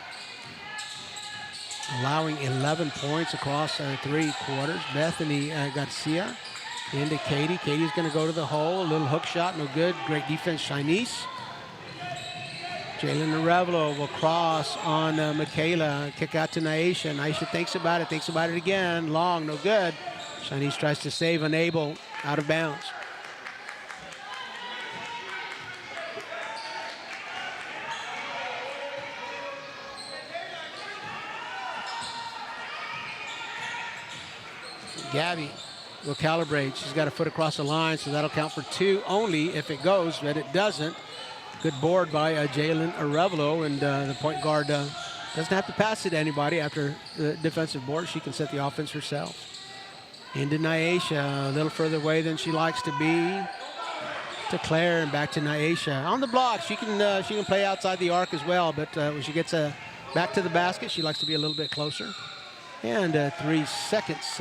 allowing 11 points across 3 quarters. Bethany Garcia Into Katie. Katie's going to go to the hole. A little hook shot, no good. Great defense, Chinese. Jalen Arevalo will cross on Michaela. Kick out to Naisha. Naisha thinks about it again. Long, no good. Chinese tries to save, unable, out of bounds. Gabby will calibrate. She's got a foot across the line, so that'll count for 2 only if it goes, but it doesn't. Good board by Jalen Arevalo, and the point guard doesn't have to pass it to anybody after the defensive board. She can set the offense herself. Into Naisha, a little further away than she likes to be. To Claire and back to Naisha. On the block, she can play outside the arc as well, but when she gets back to the basket, she likes to be a little bit closer. And 3 seconds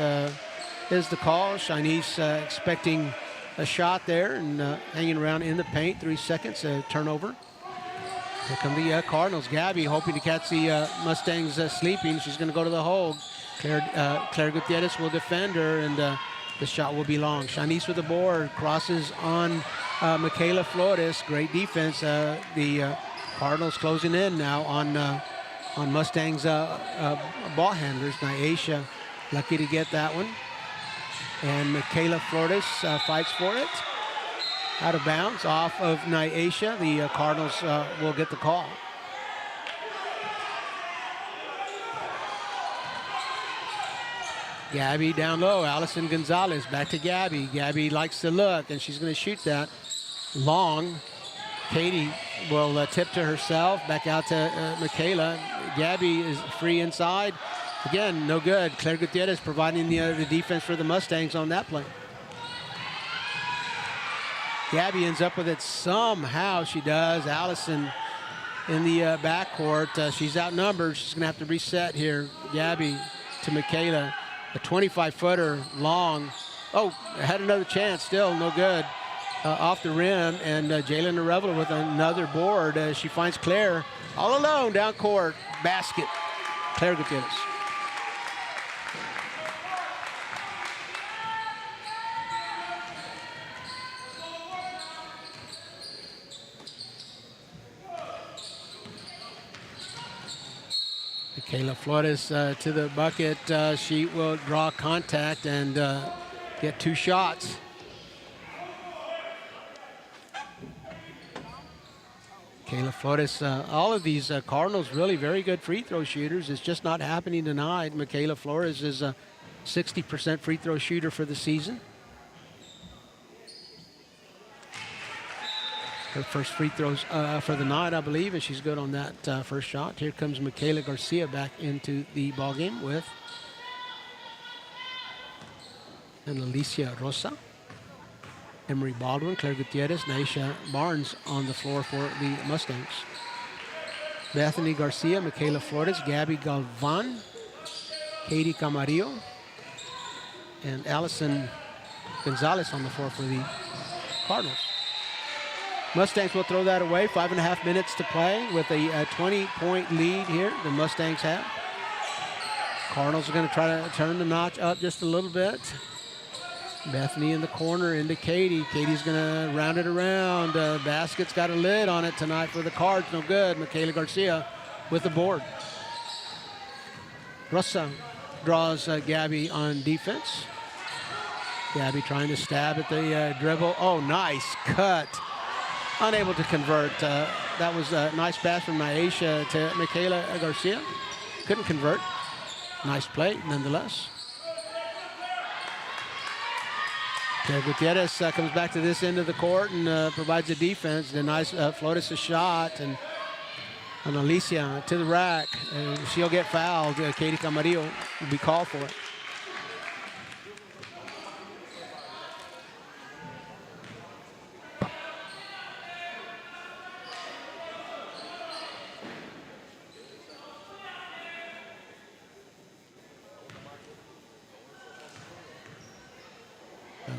is the call. Chinese expecting a shot there and hanging around in the paint. 3 seconds, turnover. Here come the Cardinals. Gabby hoping to catch the Mustangs sleeping. She's going to go to the hole. Claire Gutierrez will defend her, and the shot will be long. Chinese with the board, crosses on Michaela Flores. Great defense. The Cardinals closing in now on Mustangs ball handlers. Naisha lucky to get that one. And Michaela Flores fights for it. Out of bounds, off of Naisha. The Cardinals will get the call. Gabby down low. Allison Gonzalez back to Gabby. Gabby likes to look, and she's going to shoot that long. Katie will tip to herself. Back out to Michaela. Gabby is free inside. Again, no good. Claire Gutierrez providing the defense for the Mustangs on that play. Gabby ends up with it somehow. She does. Allison in the backcourt. She's outnumbered. She's going to have to reset here. Gabby to Michaela. A 25-footer long. Oh, had another chance. Still no good. Off the rim. And Jalen Arevalo with another board. She finds Claire all alone down court. Basket. Claire Gutierrez. Michaela Flores to the bucket. She will draw contact and get 2 shots. Michaela Flores, all of these Cardinals really very good free throw shooters. It's just not happening tonight. Michaela Flores is a 60% free throw shooter for the season. Her first free throws for the night, I believe, and she's good on that first shot. Here comes Michaela Garcia back into the ballgame with and Alicia Rosa, Emery Baldwin, Claire Gutierrez, Naisha Barnes on the floor for the Mustangs. Bethany Garcia, Michaela Flores, Gabby Galvan, Katie Camarillo, and Allison Gonzalez on the floor for the Cardinals. Mustangs will throw that away. 5.5 minutes to play with a 20-point lead here. The Mustangs have. Cardinals are going to try to turn the notch up just a little bit. Bethany in the corner into Katie. Katie's going to round it around. Basket's got a lid on it tonight for the Cards. No good. Michaela Garcia with the board. Rosa draws Gabby on defense. Gabby trying to stab at the dribble. Oh, nice cut. Unable to convert. That was a nice pass from Naisha to Michaela Garcia. Couldn't convert. Nice play, nonetheless. Gutierrez comes back to this end of the court and provides a defense. The nice Flores a shot, and Alicia to the rack. She'll get fouled. Katie Camarillo will be called for it.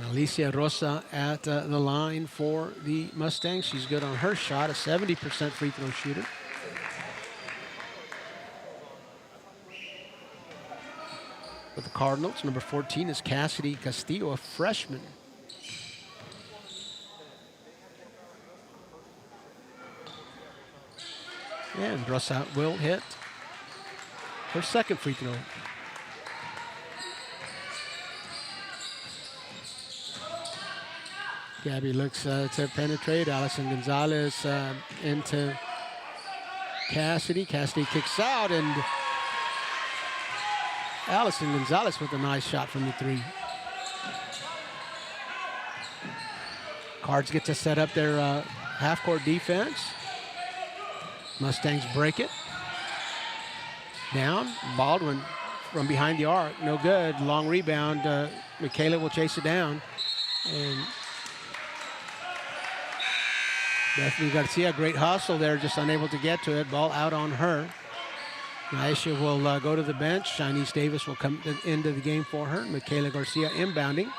Alicia Rosa at the line for the Mustangs. She's good on her shot, a 70% free throw shooter. But the Cardinals. Number 14 is Cassidy Castillo, a freshman. And Brossout will hit her second free throw. Gabby looks to penetrate. Allison Gonzalez into Cassidy. Cassidy kicks out, and Allison Gonzalez with a nice shot from the three. Cards get to set up their half-court defense. Mustangs break it. Down. Baldwin from behind the arc. No good. Long rebound. Michaela will chase it down. And Bethany Garcia, great hustle there, just unable to get to it. Ball out on her. Naisha will go to the bench. Shanice Davis will come into the game for her. Michaela Garcia inbounding.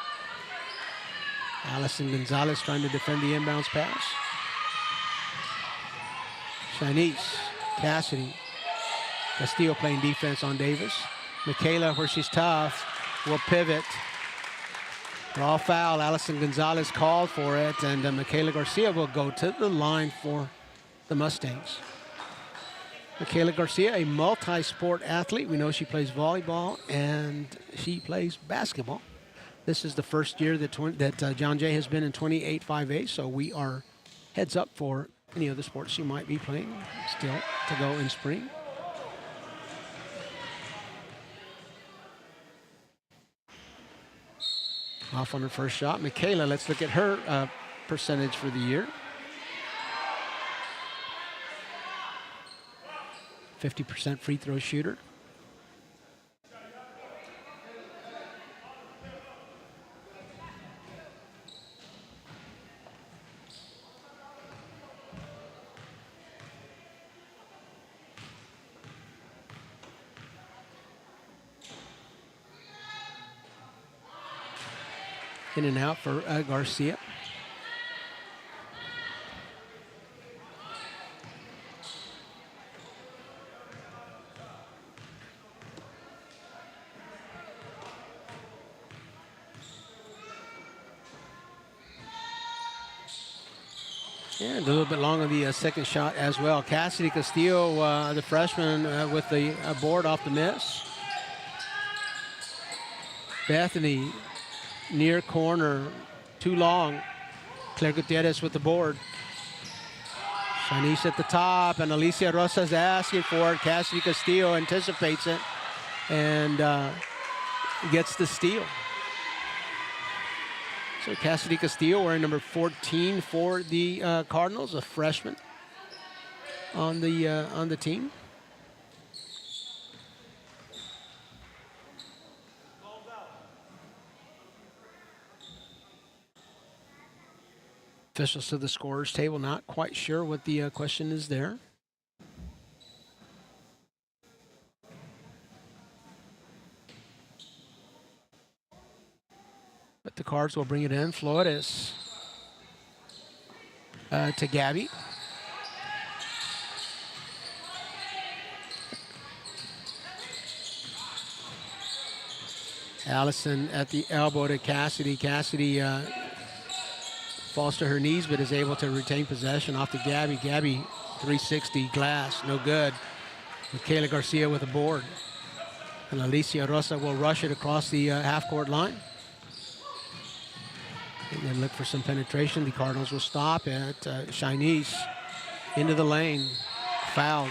Allison Gonzalez trying to defend the inbounds pass. Shanice, Cassidy, Castillo playing defense on Davis. Michaela, where she's tough, will pivot. Raw foul. Allison Gonzalez called for it, and Michaela Garcia will go to the line for the Mustangs. Michaela Garcia, a multi-sport athlete. We know she plays volleyball and she plays basketball. This is the first year that John Jay has been in 28-5A, so we are heads up for any other sports she might be playing still to go in spring. Off on her first shot. Michaela, let's look at her percentage for the year. 50% free throw shooter. In and out for Garcia. And a little bit long on the second shot as well. Cassidy Castillo, the freshman, with the board off the miss. Bethany, near corner, too long. Claire Gutierrez with the board. Shanice at the top, and Alicia Rosas asking for it. Cassidy Castillo anticipates it and gets the steal. So Cassidy Castillo wearing number 14 for the Cardinals, a freshman on the team. Officials to the scorer's table, not quite sure what the question is there. But the Cards will bring it in. Flores to Gabby. Allison at the elbow to Cassidy. Cassidy falls to her knees, but is able to retain possession off to Gabby. Gabby, 360 glass, no good. Michaela Garcia with a board. And Alicia Rosa will rush it across the half-court line. And then look for some penetration. The Cardinals will stop at Shanice into the lane. Fouled.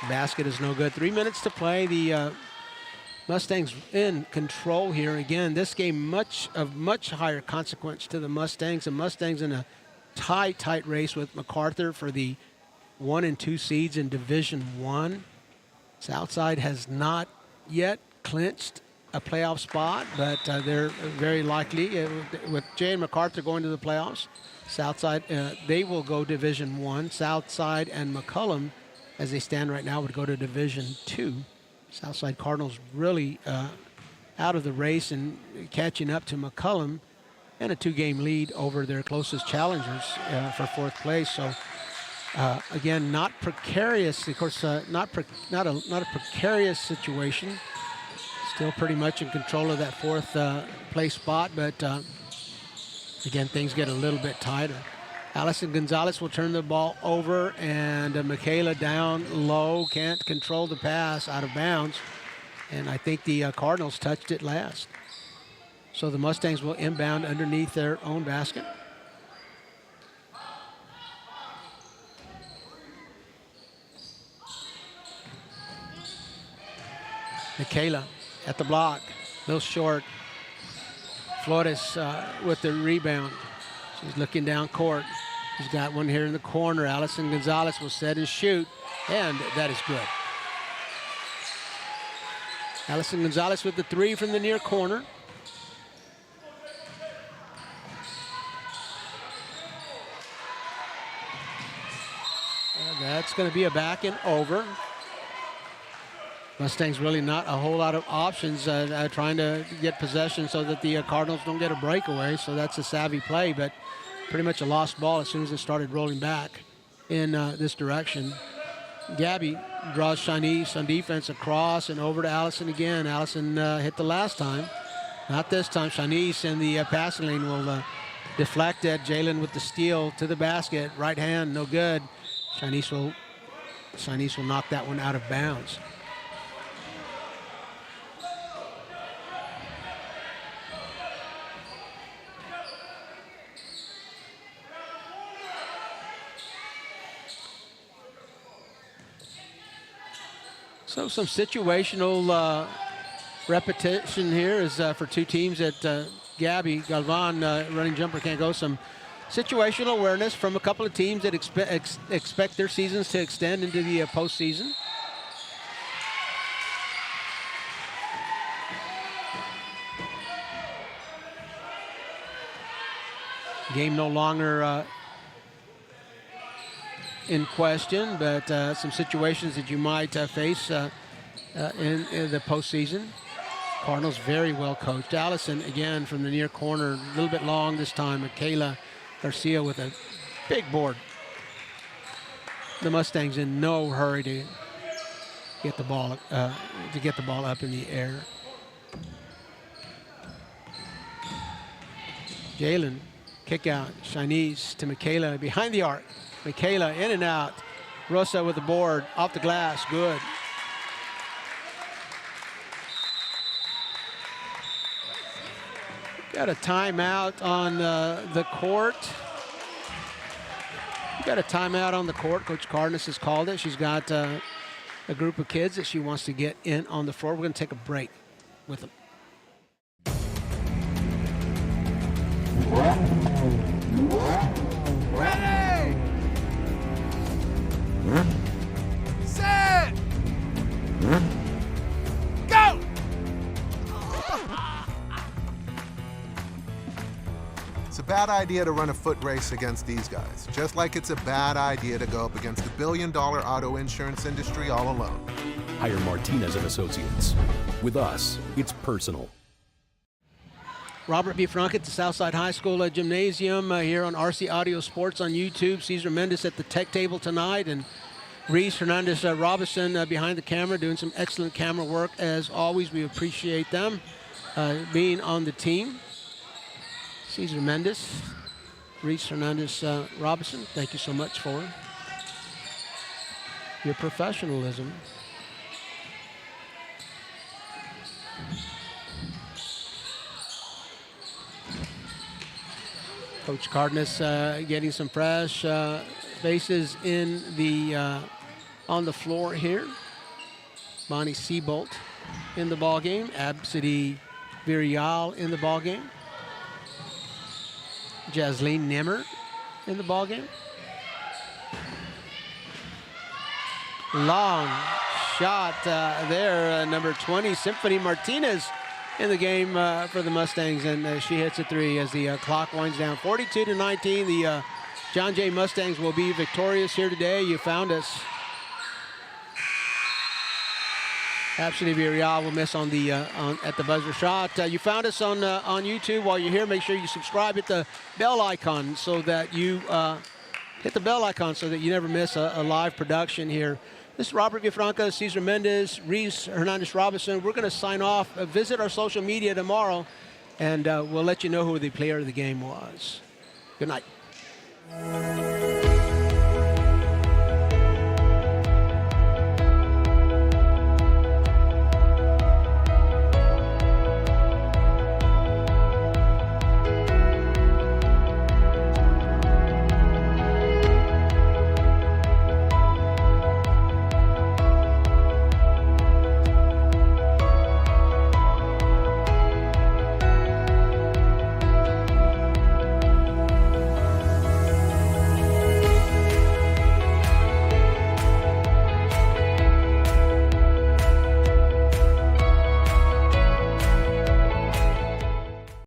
Basket is no good. 3 minutes to play. The Mustangs in control here. Again, this game much higher consequence to the Mustangs. The Mustangs in a tight race with MacArthur for the 1 and 2 seeds in Division I. Southside has not yet clinched a playoff spot, but they're very likely with Jay and MacArthur going to the playoffs. Southside, they will go Division I. Southside and McCullum, as they stand right now, would go to Division II. Southside Cardinals really out of the race and catching up to McCullum, and a 2-game lead over their closest challengers for 4th place. So again, not precarious. Of course, not a precarious situation. Still pretty much in control of that fourth place spot, but again, things get a little bit tighter. Allison Gonzalez will turn the ball over, and Michaela down low, can't control the pass, out of bounds. And I think the Cardinals touched it last. So the Mustangs will inbound underneath their own basket. Michaela at the block, a little short. Flores with the rebound. She's looking down court. She's got one here in the corner. Allison Gonzalez will set and shoot, and that is good. Allison Gonzalez with the three from the near corner. And that's going to be a back and over. Mustangs really not a whole lot of options trying to get possession so that the Cardinals don't get a breakaway. So that's a savvy play, but pretty much a lost ball as soon as it started rolling back in this direction. Gabby draws Shanice on defense across and over to Allison again. Allison hit the last time. Not this time. Shanice in the passing lane will deflect it. Jalen with the steal to the basket. Right hand, no good. Shanice will knock that one out of bounds. So some situational repetition here is for two teams that Gabby Galvan running jumper can't go. Some situational awareness from a couple of teams that expect their seasons to extend into the postseason. Game no longer in question, but some situations that you might face in the postseason. Cardinals very well coached. Allison again from the near corner, a little bit long this time. Michaela Garcia with a big board. The Mustangs in no hurry to get the ball up in the air. Jalen kick out. Shanice to Michaela behind the arc. Michaela in and out. Rosa with the board off the glass. Good. Got a timeout on the court. Got a timeout on the court. Coach Cardenas has called it. She's got a group of kids that she wants to get in on the floor. We're going to take a break with them. Ready! Set! Go! It's a bad idea to run a foot race against these guys, just like it's a bad idea to go up against the billion-dollar auto insurance industry all alone. Hire Martinez and Associates. With us, it's personal. Robert B. Frank at the Southside High School Gymnasium here on RC Audio Sports on YouTube. Cesar Mendez at the tech table tonight, and Reese Hernandez Robinson behind the camera doing some excellent camera work as always. We appreciate them being on the team. Cesar Mendez, Reese Hernandez Robinson, thank you so much for your professionalism. Coach Cardenas getting some fresh faces in the on the floor here. Bonnie Seabolt in the ball game. Absidy Virial in the ball game. Jasleen Nimmer in the ball game. Long shot there, number 20, Symphony Martinez in the game for the Mustangs, and she hits a three as the clock winds down. 42-19, the John Jay Mustangs will be victorious here today. You found us. Absidy Virial will miss on the at the buzzer shot. You found us on YouTube. While you're here, make sure you subscribe, hit the bell icon so that you hit the bell icon so that you never miss a live production here This is Robert Villafranca, Cesar Mendez, Reese Hernandez Robinson. We're going to sign off. Visit our social media tomorrow, and we'll let you know who the player of the game was. Good night.